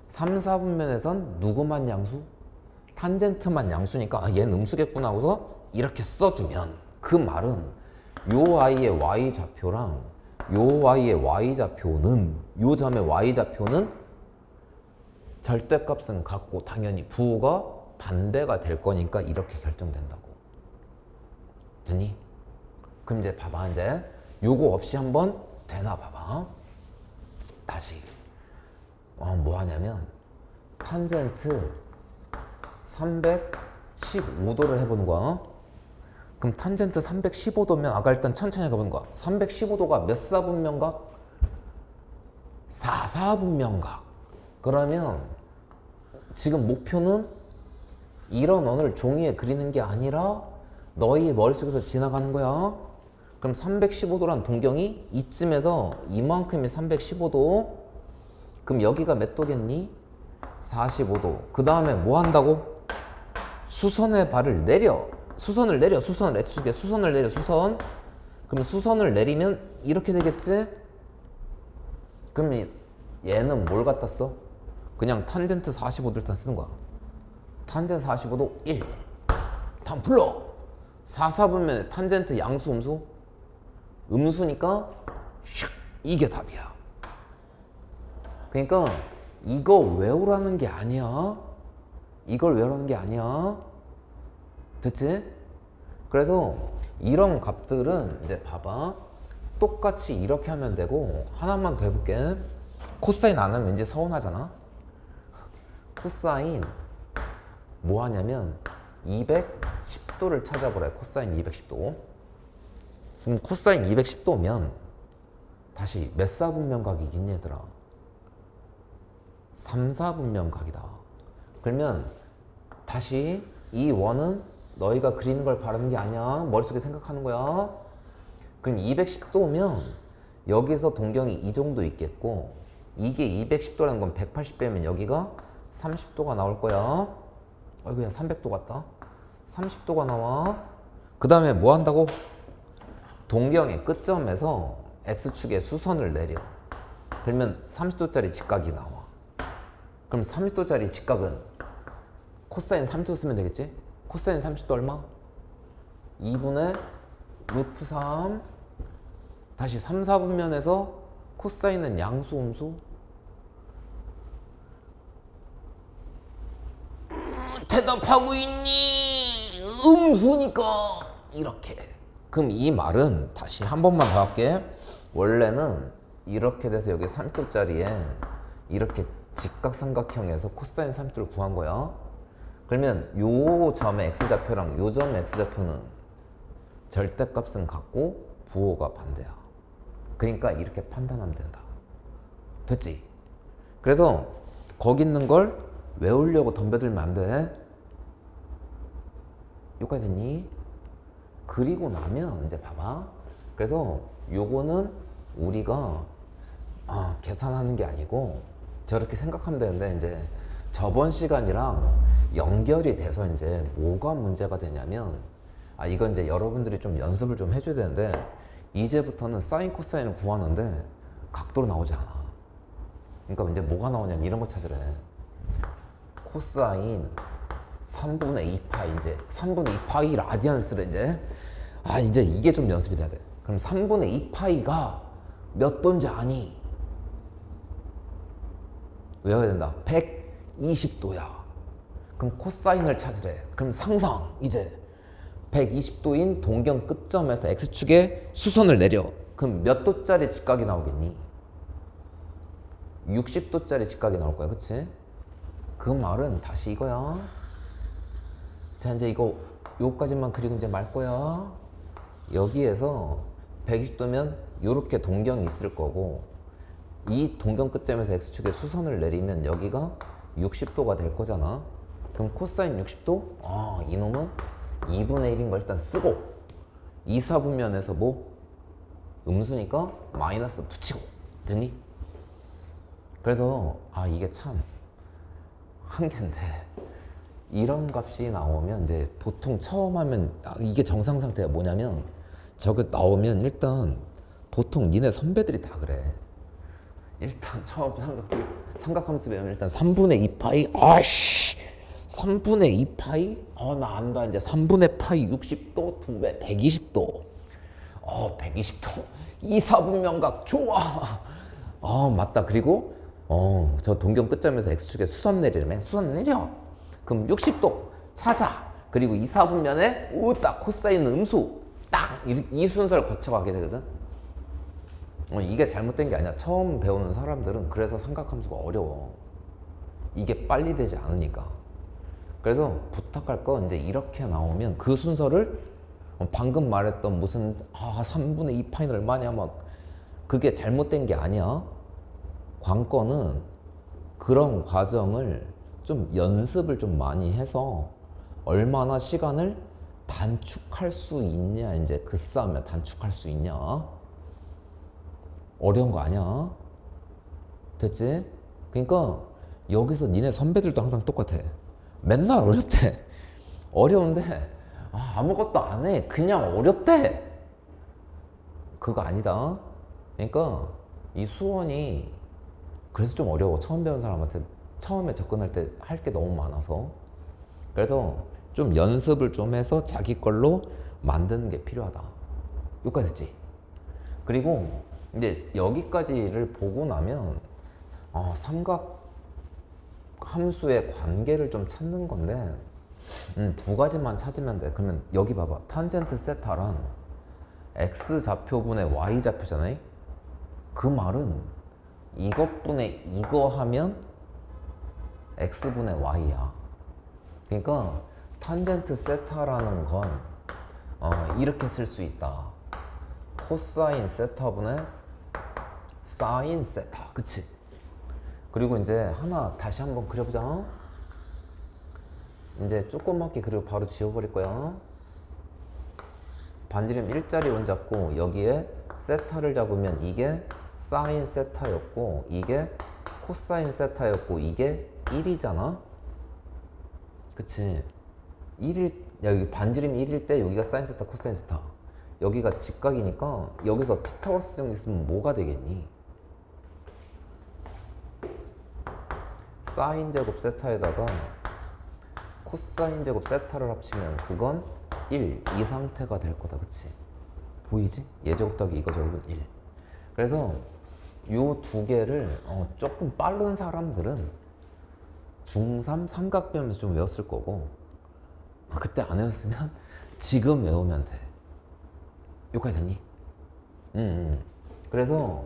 Speaker 1: 3, 4분면에선 누구만 양수? 탄젠트만 양수니까 아, 얘는 음수겠구나 하고서 이렇게 써주면 그 말은 요 Y의 Y좌표랑 요 Y의 Y좌표는 요 점의 Y좌표는 절대값은 같고 당연히 부호가 반대가 될 거니까 이렇게 결정된다고. 됐니? 그럼 이제 봐봐. 이제 요거 없이 한번 되나 봐봐. 다시 뭐 하냐면 탄젠트 315도를 해보는 거야. 그럼 탄젠트 315도면 아까 일단 천천히 해보는 거야. 315도가 몇 사분면각? 4사분면각. 그러면 지금 목표는 이런 원을 종이에 그리는 게 아니라 너희 머릿속에서 지나가는 거야. 그럼 315도란 동경이 이쯤에서 이만큼이 315도. 그럼 여기가 몇 도겠니? 45도. 그 다음에 뭐 한다고? 수선의 발을 내려. 수선을 X축에 수선을 내려. 그럼 수선을 내리면 이렇게 되겠지? 그럼 얘는 뭘 갖다 써? 그냥 탄젠트 45도 일단 쓰는 거야. 탄젠트 45도 1. 다음 불러. 4, 4분면 탄젠트 양수, 음수? 음수니까 슉 이게 답이야. 그러니까 이거 외우라는 게 아니야. 이걸 외우라는 게 아니야. 됐지? 그래서 이런 값들은 이제 봐봐. 똑같이 이렇게 하면 되고 하나만 더 해볼게. 코사인 안 하면 왠지 서운하잖아. 코사인 뭐 하냐면 210도를 찾아보래. 코사인 210도. 그럼 코사인 210도면 다시 몇 사분면각이긴 얘들아? 3, 4분면각이다. 그러면 다시 이 원은 너희가 그리는 걸 바라는 게 아니야. 머릿속에 생각하는 거야. 그럼 210도면 여기서 동경이 이 정도 있겠고 이게 210도라는 건 180 빼면 여기가 30도가 나올 거야. 어이구야 300도 같다. 30도가 나와. 그 다음에 뭐 한다고? 동경의 끝점에서 X축에 수선을 내려. 그러면 30도짜리 직각이 나와. 그럼 30도짜리 직각은 코사인 30도 쓰면 되겠지? 코사인 30도 얼마? 2분의 루트 3 다시 3, 4분면에서 코사인은 양수 음수? 대답하고 있니? 음수니까 이렇게. 그럼 이 말은 다시 한 번만 더 할게. 원래는 이렇게 돼서 여기 3도짜리에 이렇게 직각삼각형에서 코사인 3도를 구한 거야. 그러면 요 점의 x좌표랑 요 점의 x좌표는 절대값은 같고 부호가 반대야. 그러니까 이렇게 판단하면 된다. 됐지? 그래서 거기 있는 걸 외우려고 덤벼들면 안 돼. 여기까지 됐니? 그리고 나면 이제 봐봐. 그래서 요거는 우리가 계산하는 게 아니고 저렇게 생각하면 되는데, 이제 저번 시간이랑 연결이 돼서 이제 뭐가 문제가 되냐면, 이건 이제 여러분들이 좀 연습을 좀 해줘야 되는데, 이제부터는 사인 코사인을 구하는데 각도로 나오지 않아. 그러니까 이제 뭐가 나오냐면 이런 거 찾으래. 코사인 3분의 2파이, 이제 3분의 2파이 라디안스를 이제 이게 좀 연습이 돼야 돼. 그럼 3분의 2파이가 몇 도인지 아니? 외워야 된다. 120도야. 그럼 코사인을 찾으래. 그럼 상상, 이제 120도인 동경 끝점에서 x축에 수선을 내려. 그럼 몇 도짜리 직각이 나오겠니? 60도짜리 직각이 나올 거야, 그치? 그 말은 다시 이거야. 자, 이제 이거 요까지만 그리고 이제 말 거야. 여기에서 120도면 요렇게 동경이 있을 거고, 이 동경 끝점에서 x축에 수선을 내리면 여기가 60도가 될 거잖아. 그럼 코사인 60도? 이놈은 2분의 1인 걸 일단 쓰고, 2, 4분면에서 뭐? 음수니까 마이너스 붙이고. 됐니? 그래서 이게 참 한계인데, 이런 값이 나오면 이제 보통 처음 하면 이게 정상 상태가 뭐냐면, 저거 나오면 일단 보통 니네 선배들이 다 그래. 일단 처음 삼각함수 배우면 일단 3분의 2파이 3분의 2파이? 나 안다. 이제 3분의 파이 60도 2배 120도 120도 2, 4분면각 좋아. 맞다. 그리고 저 동경 끝점에서 x축에 수선 내리려면 수선 내려. 그럼 60도 찾아. 그리고 2, 4분면에 딱 코사인 음수 딱 이 순서를 거쳐가게 되거든. 이게 잘못된 게 아니야. 처음 배우는 사람들은 그래서 삼각함수가 어려워. 이게 빨리 되지 않으니까. 그래서 부탁할 거, 이제 이렇게 나오면 그 순서를 방금 말했던 무슨 3분의 2파이는 얼마냐 막, 그게 잘못된 게 아니야. 관건은 그런 과정을 좀 연습을 좀 많이 해서 얼마나 시간을 단축할 수 있냐, 이제 그 싸움에 단축할 수 있냐. 어려운 거 아니야. 됐지? 그러니까 여기서 니네 선배들도 항상 똑같아. 맨날 어렵대. 어려운데 아무것도 안 해. 그냥 어렵대. 그거 아니다. 그러니까 이 수원이 그래서 좀 어려워. 처음 배운 사람한테 처음에 접근할 때 할 게 너무 많아서. 그래서 좀 연습을 좀 해서 자기 걸로 만드는 게 필요하다. 여기까지 됐지? 그리고 이제 여기까지를 보고 나면 삼각 함수의 관계를 좀 찾는 건데, 두 가지만 찾으면 돼. 그러면 여기 봐봐. 탄젠트 세타란 x 좌표분의 y 좌표잖아요. 그 말은 이것분의 이거 하면 x분의 y야. 그러니까 탄젠트 세타라는 건 이렇게 쓸 수 있다. 코사인 세타분의 사인 세타. 그치? 그리고 이제 하나 다시 한번 그려보자. 이제 조그맣게 그리고 바로 지워버릴 거야. 반지름 일자리 원 잡고 여기에 세타를 잡으면 이게 사인 세타였고 이게 코사인 세타였고 이게 1이잖아. 그치? 1일, 여기 반지름이 1일 때 여기가 사인 세타 코사인 세타, 여기가 직각이니까 여기서 피타고라스 정리 쓰면 뭐가 되겠니? 사인 제곱 세타에다가 코사인 제곱 세타를 합치면 그건 1, 이 상태가 될 거다. 그치? 보이지? 예제곱 더하기 이거 제곱은 1. 그래서 요 두 개를 조금 빠른 사람들은 중3 삼각배우면서 좀 외웠을 거고, 그때 안 외웠으면 지금 외우면 돼. 여기까지 됐니? 그래서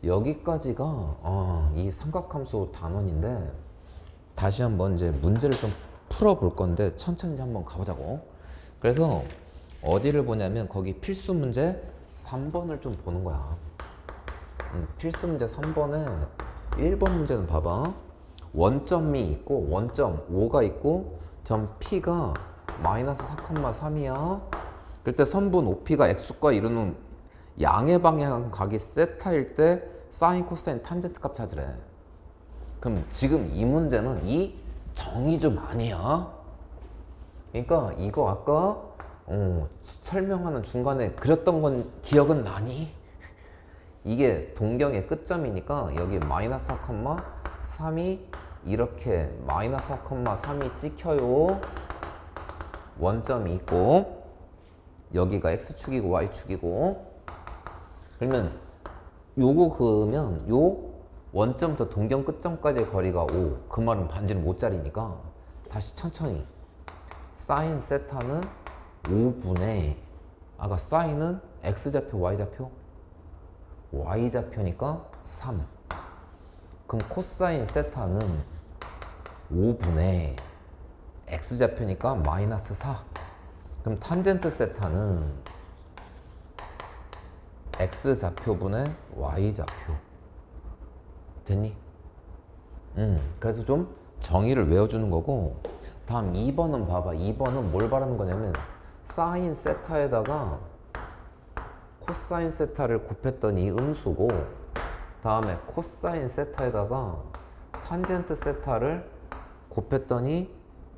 Speaker 1: 여기까지가 이 삼각함수 단원인데, 다시 한번 이제 문제를 좀 풀어볼 건데 천천히 한번 가보자고. 그래서 어디를 보냐면 거기 필수 문제 3번을 좀 보는 거야. 필수 문제 3번에 1번 문제는 봐봐. 원점이 있고 원점 5가 있고 점 P가 마이너스 4,3이야. 그때 선분 OP가 X축과 이루는 양의 방향 각이 세타일 때 사인, 코사인, 탄젠트 값 찾으래. 그럼 지금 이 문제는 이 정의 좀 아니야. 그러니까 이거 아까 설명하는 중간에 그렸던 건 기억은 나니? 이게 동경의 끝점이니까 여기 마이너스 4,3이 이렇게 마이너스 4,3이 찍혀요. 원점이 있고 여기가 X축이고 Y축이고. 그러면 요거 그으면 요 원점부터 동경 끝점까지의 거리가 5. 그 말은 반지름 5짜리니까 다시 천천히. 사인 세타는 5분의 아까 사인은 X좌표 Y좌표? Y좌표니까 3. 그럼 코사인 세타는 5분의 X좌표니까 마이너스 4. 그럼 탄젠트 세타는 X좌표분의 Y좌표. 됐니? 그래서 좀 정의를 외워주는 거고. 다음 2번은 봐봐. 2번은 뭘 바라는 거냐면 사인 세타에다가 코사인 세타를 곱했더니 음수고, 다음에 코사인 세타에다가 탄젠트 세타를 곱했더니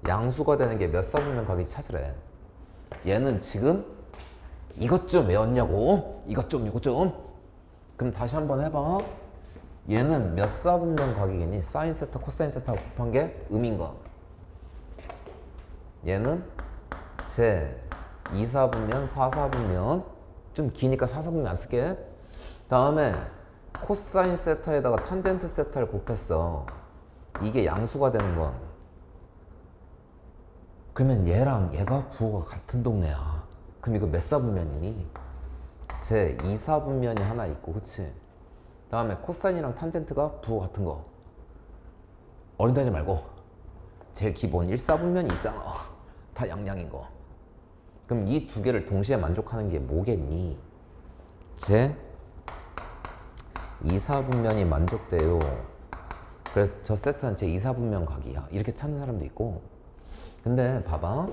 Speaker 1: 양수가 되는 게 몇 사분면 각인지 찾으래. 얘는 지금 이것 좀 외웠냐고. 이것 좀 이것 좀. 그럼 다시 한번 해봐. 얘는 몇 사분면 각이겠니? 사인 세타 코사인 세타 곱한 게 음인 거. 얘는 제 2사분면 4사분면, 좀 기니까 4사분면 안 쓸게. 다음에 코사인 세타에다가 탄젠트 세타를 곱했어. 이게 양수가 되는 건, 그러면 얘랑 얘가 부호가 같은 동네야. 그럼 이거 몇 사분면이니? 제 2사분면이 하나 있고, 그치? 다음에 코사인이랑 탄젠트가 부호 같은 거. 어린다 하지 말고 제일 기본 1사분면이 있잖아. 다 양양인 거. 그럼 이 두 개를 동시에 만족하는 게 뭐겠니? 제 2사분면이 만족돼요. 그래서 저 세트는 제 2사분면 각이야. 이렇게 찾는 사람도 있고. 근데 봐봐.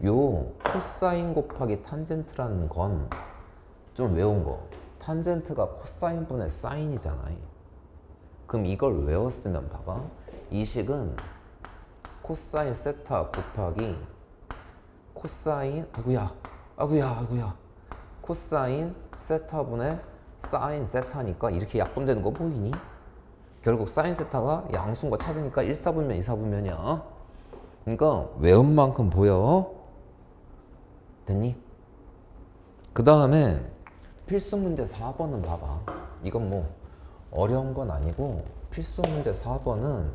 Speaker 1: 요 코사인 곱하기 탄젠트라는 건 좀 외운 거. 탄젠트가 코사인 분의 사인이잖아. 그럼 이걸 외웠으면 봐봐. 이 식은 코사인 세타 곱하기 코사인 아구야 코사인 세타분의 사인 세타니까 이렇게 약분되는 거 보이니? 결국 사인 세타가 양수인 거 찾으니까 1사분면 2사분면이야. 그러니까 외운 만큼 보여. 됐니? 그 다음에 필수 문제 4번은 봐봐. 이건 뭐 어려운 건 아니고, 필수 문제 4번은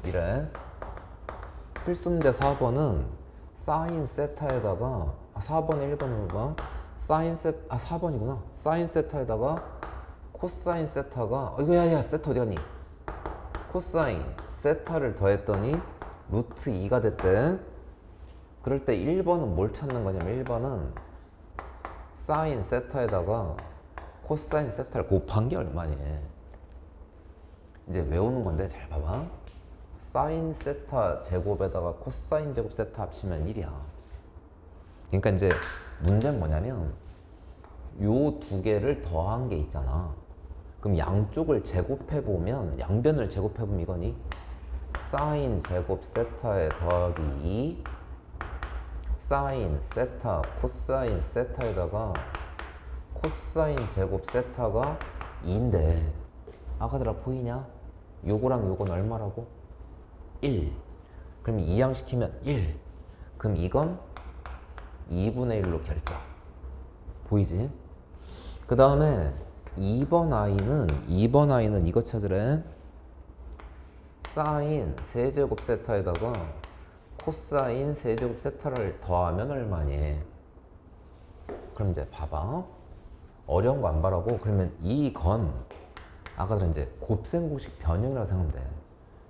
Speaker 1: 이래. 필수 문제 4번은 사인 세타에다가 4번에 1번을 봐. 사인 세타 4번이구나. 사인 세타에다가 코사인 세타가 이거 세타 어디 갔니? 코사인 세타를 더했더니 루트 2가 됐대. 그럴 때 1번은 뭘 찾는 거냐면 1번은 사인 세타에다가 코사인 세타를 곱한 게 얼마니? 이제 외우는 건데 잘 봐봐. 사인 세타 제곱에다가 코사인 제곱 세타 합치면 1이야. 그러니까 이제 문제는 뭐냐면 요 두 개를 더한 게 있잖아. 그럼 양쪽을 제곱해보면, 양변을 제곱해보면 이거니? 사인 제곱 세타에 더하기 2 사인 세타 코사인 세타에다가 코사인 제곱 세타가 2인데 아까들아 보이냐? 요거랑 요건 얼마라고? 1. 그럼 2양시키면 1. 그럼 이건 2분의 1로 결정. 보이지? 그 다음에 2번 아이는 이거 찾으래. 사인 세제곱 세타에다가 코사인 세제곱 세타를 더하면 얼마니? 그럼 이제 봐봐. 어려운 거 안 바라고. 그러면 이건 아까 전에 이제 곱셈공식 변형이라고 생각하면 돼.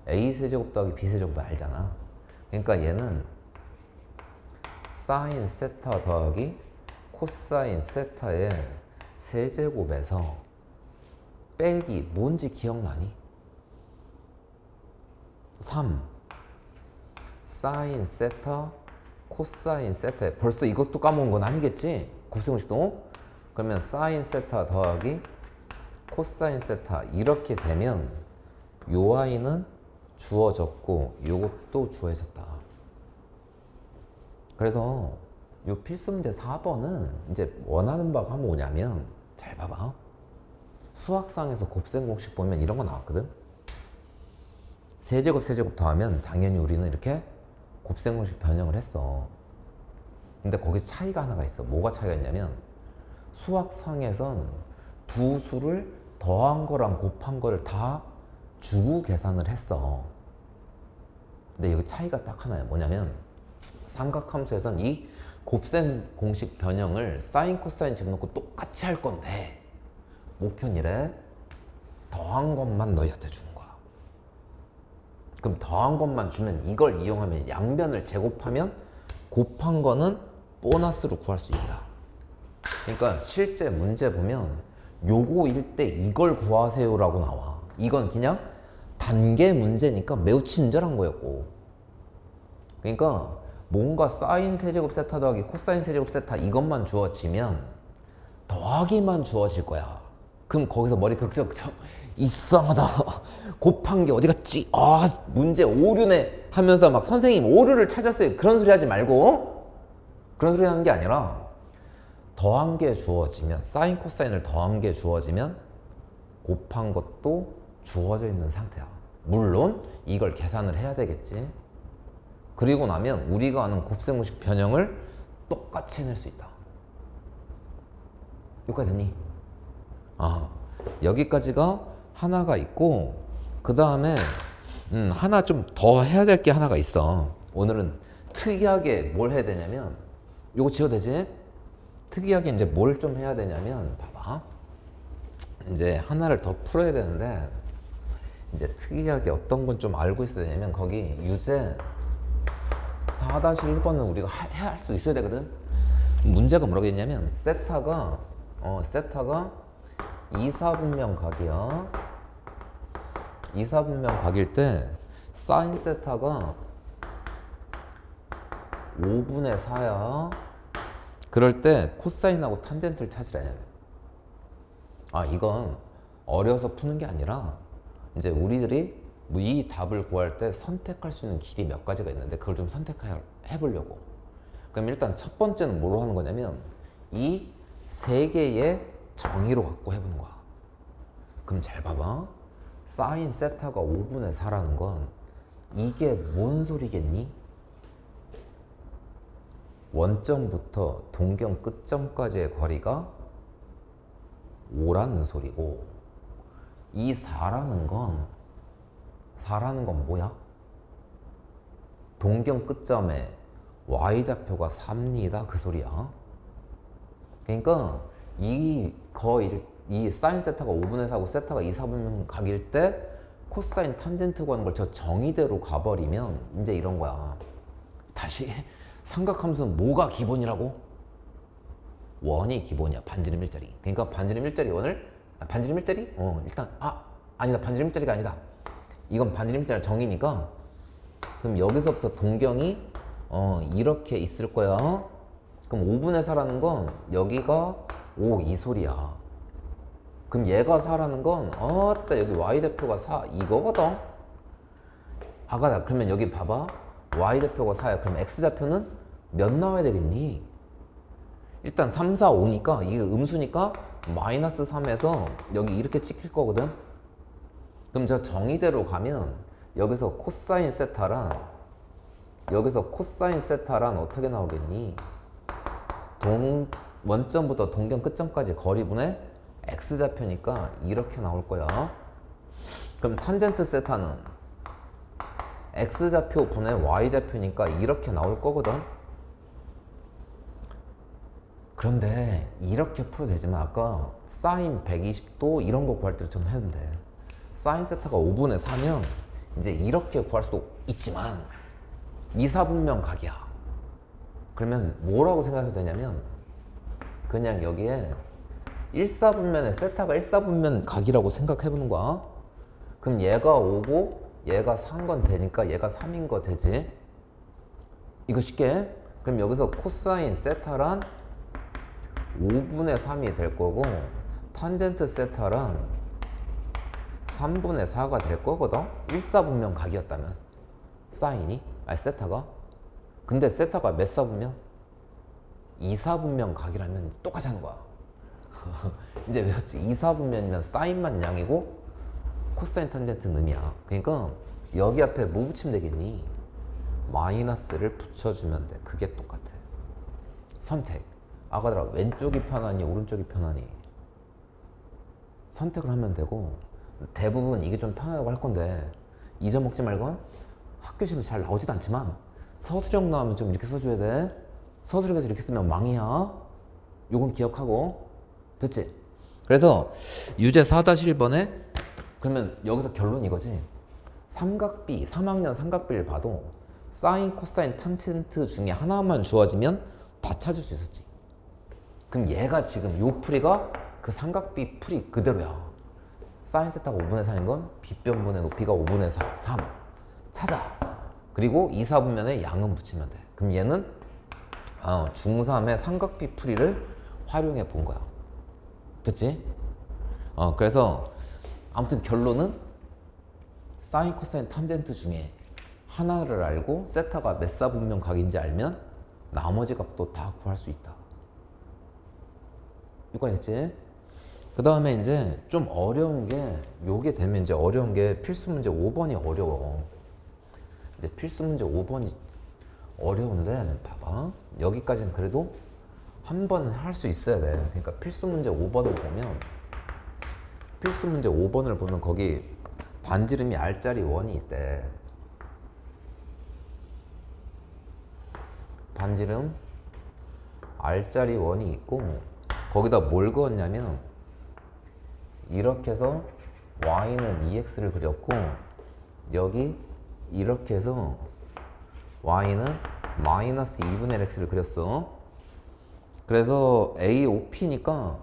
Speaker 1: a 세제곱 더하기 b 세제곱 알잖아. 그러니까 얘는 사인 세타 더하기 코사인 세타의 세제곱에서 빼기 뭔지 기억나니? 3 사인 세타 코사인 세타. 벌써 이것도 까먹은 건 아니겠지? 곱셈공식도. 그러면 사인 세타 더하기 코사인 세타 이렇게 되면 요 아이는 주어졌고 요것도 주어졌다. 그래서 요 필수 문제 4번은 이제 원하는 바가 뭐냐면 잘 봐봐. 수학상에서 곱셈 공식 보면 이런 거 나왔거든. 세제곱 더하면 당연히 우리는 이렇게 곱셈 공식 변형을 했어. 근데 거기 차이가 하나가 있어. 뭐가 차이가 있냐면 수학상에선 두 수를 더한 거랑 곱한 거를 다 주고 계산을 했어. 근데 여기 차이가 딱 하나야. 뭐냐면 삼각함수에선 이 곱셈 공식 변형을 사인 코사인 집어넣고 똑같이 할 건데 목표는 이래. 더한 것만 너희한테 주는 거야. 그럼 더한 것만 주면 이걸 이용하면 양변을 제곱하면 곱한 거는 보너스로 구할 수 있다. 그러니까 실제 문제 보면 요거일 때 이걸 구하세요라고 나와. 이건 그냥 단계 문제니까 매우 친절한 거였고. 그러니까 뭔가 사인 세제곱 세타 더하기 코사인 세제곱 세타 이것만 주어지면 더하기만 주어질 거야. 그럼 거기서 머리 극적극적 이상하다. 곱한 게 어디 갔지? 아 문제 오류네 하면서 막 선생님 오류를 찾았어요. 그런 소리 하지 말고. 그런 소리 하는 게 아니라 더한 게 주어지면 사인 코사인을 더한 게 주어지면 곱한 것도 주어져 있는 상태야. 물론 이걸 계산을 해야 되겠지. 그리고 나면 우리가 아는 곱셈공식 변형을 똑같이 해낼 수 있다. 여기까지 됐니? 아 여기까지가 하나가 있고 그 다음에 하나 좀 더 해야 될 게 하나가 있어. 오늘은 특이하게 뭘 해야 되냐면 요거 지워도 되지? 특이하게 이제 뭘 좀 해야 되냐면 봐봐. 이제 하나를 더 풀어야 되는데 이제 특이하게 어떤 건 좀 알고 있어야 되냐면 거기 유제 4-1번은 우리가 해야 할 수 있어야 되거든. 문제가 뭐라고 했냐면 세타가 이사분면 각이야. 이사분면 각일 때 사인 세타가 5분의 4야. 그럴 때 코사인하고 탄젠트를 찾으래. 아 이건 어려서 푸는 게 아니라 이제 우리들이 이 답을 구할 때 선택할 수 있는 길이 몇 가지가 있는데 그걸 좀 선택해 보려고. 그럼 일단 첫 번째는 뭐로 하는 거냐면 이 세 개의 정의로 갖고 해보는 거야. 그럼 잘 봐봐. 사인 세타가 5분의 4라는 건 이게 뭔 소리겠니? 원점부터 동경 끝점까지의 거리가 5라는 소리고 이 4라는 건 뭐야? 동경 끝점에 y좌표가 3니다 그 소리야. 그러니까 이 사인 세타가 5분의 4고 세타가 2, 4분의 각일 때 코사인 탄젠트 구하는 걸 저 정의대로 가버리면 이제 이런 거야. 다시 삼각함수는 뭐가 기본이라고? 원이 기본이야. 반지름 일자리. 그러니까 반지름 일자리 원을 반지름 일자리? 일단 아니다. 반지름 일자리가 아니다. 이건 반지름 일자리 정의니까 그럼 여기서부터 동경이 이렇게 있을 거야. 그럼 5분의 4라는 건 여기가 5 이 소리야. 그럼 얘가 4라는 건 여기 y대표가 4 이거거든. 그러면 여기 봐봐. y대표가 4야. 그럼 x좌표는 몇 나와야 되겠니? 일단 3, 4, 5니까 이게 음수니까 마이너스 3에서 여기 이렇게 찍힐 거거든. 그럼 저 정의대로 가면 여기서 코사인 세타란 어떻게 나오겠니? 원점부터 동경 끝점까지 거리분의 x좌표니까 이렇게 나올 거야. 그럼 탄젠트 세타는 x좌표 분의 y좌표니까 이렇게 나올 거거든. 그런데 이렇게 풀어도 되지만 아까 사인 120도 이런 거 구할 때처럼 해도 돼. 사인 세타가 5분의 4면 이제 이렇게 구할 수도 있지만 2, 4분면 각이야. 그러면 뭐라고 생각해도 되냐면 그냥 여기에 1, 4분면에 세타가 1, 4분면 각이라고 생각해보는 거야. 그럼 얘가 5고 얘가 4인 건 되니까 얘가 3인 거 되지. 이거 쉽게. 그럼 여기서 코사인 세타란 5분의 3이 될 거고 탄젠트 세타란 3분의 4가 될 거거든. 1, 4분면 각이었다면 사인이 아니 세타가. 근데 세타가 몇 사분면? 2, 4분면 각이라면 똑같이 하는 거야. 이제 외웠지. 2, 4분면이면 사인만 양이고 코사인 탄젠트는 음이야. 그러니까 여기 앞에 뭐 붙이면 되겠니? 마이너스를 붙여주면 돼. 그게 똑같아. 선택. 아까들아 왼쪽이 편하니 오른쪽이 편하니 선택을 하면 되고 대부분 이게 좀 편하다고 할 건데 잊어먹지 말건 학교 시험에 잘 나오지도 않지만 서술형 나오면 좀 이렇게 써줘야 돼. 서술형에서 이렇게 쓰면 망이야. 요건 기억하고. 됐지? 그래서 유제 4-1번에 그러면 여기서 결론 이거지. 삼각비 3학년 삼각비를 봐도 사인 코사인 탄젠트 중에 하나만 주어지면 다 찾을 수 있었지. 그럼 얘가 지금 요 풀이가 그 삼각비 풀이 그대로야. 사인 세타가 5분의 4인 건 빗변분의 높이가 5분의 4, 3 찾아. 그리고 2, 4분면에 양은 붙이면 돼. 그럼 얘는 중3의 삼각비 풀이를 활용해 본 거야. 됐지? 그래서 아무튼 결론은 사인 코사인 탄젠트 중에 하나를 알고 세타가 몇 사분면 각인지 알면 나머지 값도 다 구할 수 있다. 이거 됐지? 그 다음에 이제 좀 어려운 게 요게 되면 이제 어려운 게 필수 문제 5번이 어려워. 이제 필수 문제 5번이 어려운데 봐봐. 여기까지는 그래도 한 번은 할 수 있어야 돼. 그러니까 필수 문제 5번을 보면 거기 반지름이 R짜리 원이 있대. 반지름 R짜리 원이 있고 거기다 뭘 그었냐면 이렇게 해서 y는 2x를 그렸고 여기 이렇게 해서 y는 마이너스 2분의 x를 그렸어. 그래서 AOP니까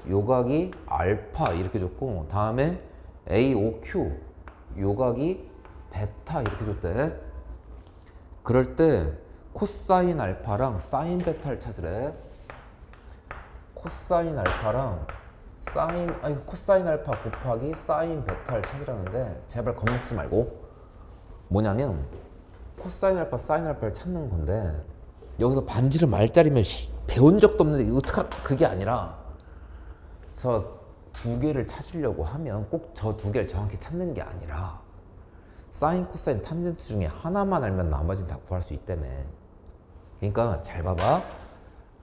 Speaker 1: 요각이 알파 이렇게 줬고 다음에 AOQ 요각이 베타 이렇게 줬대. 그럴 때 코사인 알파랑 사인 베타를 찾으래. 코사인 알파랑 코사인 알파 곱하기 사인 베타를 찾으라는데 제발 겁먹지 말고 뭐냐면 코사인 알파 사인 알파를 찾는 건데 여기서 반지름 R짜리면 배운 적도 없는데 이거 그게 아니라 저 두 개를 찾으려고 하면 꼭 저 두 개를 정확히 찾는 게 아니라 사인 코사인 탄젠트 중에 하나만 알면 나머지는 다 구할 수 있다며. 그러니까 잘 봐봐.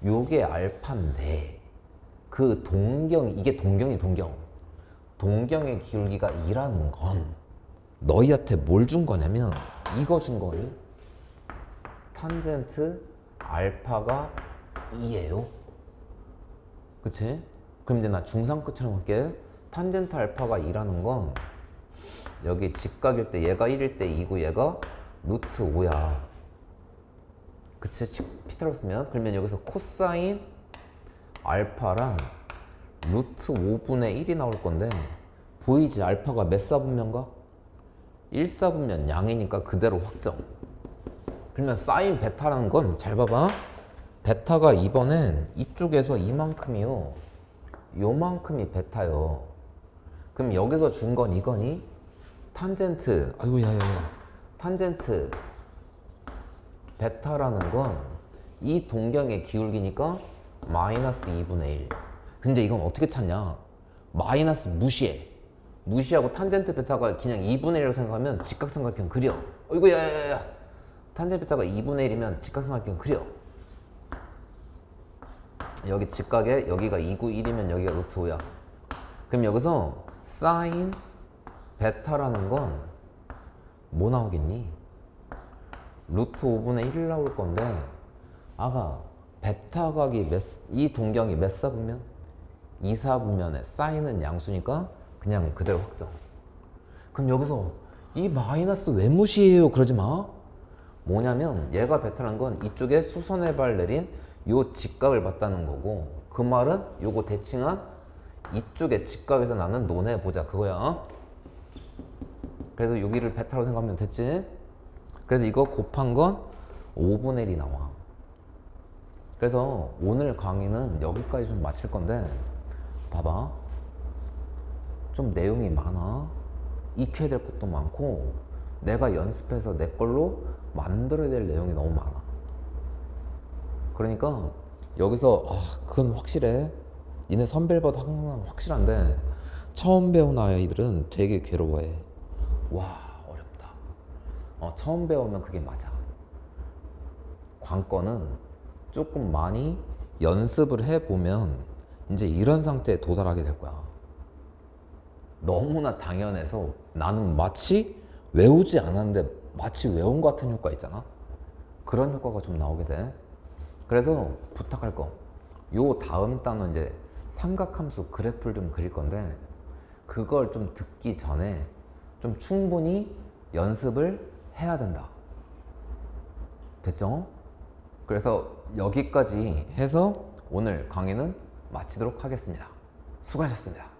Speaker 1: 요게 알파인데 그 이게 동경의 기울기가 2라는 건 너희한테 뭘 준 거냐면 이거 준 거니? 탄젠트 알파가 2예요. 그치? 그럼 이제 나 중3 끝처럼 할게. 탄젠트 알파가 2라는 건 여기 직각일 때 얘가 1일 때 2고 얘가 루트 5야. 그치? 피타고라스면 그러면 여기서 코사인 알파랑 루트 5분의 1이 나올 건데 보이지? 알파가 몇 사분면가? 1사분면 양이니까 그대로 확정. 그러면 사인 베타라는 건 잘 봐봐. 베타가 이번엔 이쪽에서 이만큼이요. 요만큼이 베타요. 그럼 여기서 준 건 이거니? 탄젠트 아이고 야야야 탄젠트 베타라는 건 이 동경의 기울기니까 마이너스 2분의 1. 근데 이건 어떻게 찾냐? 마이너스 무시하고 탄젠트 베타가 그냥 2분의 1이라고 생각하면 직각삼각형 그려. 어이구 야야야 탄젠트 베타가 2분의 1이면 직각삼각형 그려. 여기 직각에 여기가 291이면 여기가 루트 5야. 그럼 여기서 사인 베타라는 건 뭐 나오겠니? 루트 5분의 1 나올 건데 아가 베타각이 이 동경이 몇 사분면? 2사분면에 사인은 양수니까 그냥 그대로 확정. 그럼 여기서 이 마이너스 왜 무시해요? 그러지 마. 뭐냐면 얘가 베타라는 건 이쪽에 수선의 발 내린 요 직각을 봤다는 거고, 그 말은 요거 대칭한 이쪽에 직각에서 나는 논해 보자 그거야. 그래서 여기를 베타로 생각하면 됐지. 그래서 이거 곱한 건 5분의 1이 나와. 그래서 오늘 강의는 여기까지 좀 마칠 건데 봐봐, 좀 내용이 많아. 익혀야 될 것도 많고 내가 연습해서 내 걸로 만들어야 될 내용이 너무 많아. 그러니까 여기서 그건 확실해. 니네 선배보다 항상 확실한데 처음 배운 아이들은 되게 괴로워해. 와 어렵다. 처음 배우면 그게 맞아. 관건은 조금 많이 연습을 해보면 이제 이런 상태에 도달하게 될 거야. 너무나 당연해서 나는 마치 외우지 않았는데 마치 외운 것 같은 효과 있잖아. 그런 효과가 좀 나오게 돼. 그래서 부탁할 거, 요 다음 단은 이제 삼각함수 그래프를 좀 그릴 건데 그걸 좀 듣기 전에 좀 충분히 연습을 해야 된다. 됐죠? 그래서 여기까지 해서 오늘 강의는 마치도록 하겠습니다. 수고하셨습니다.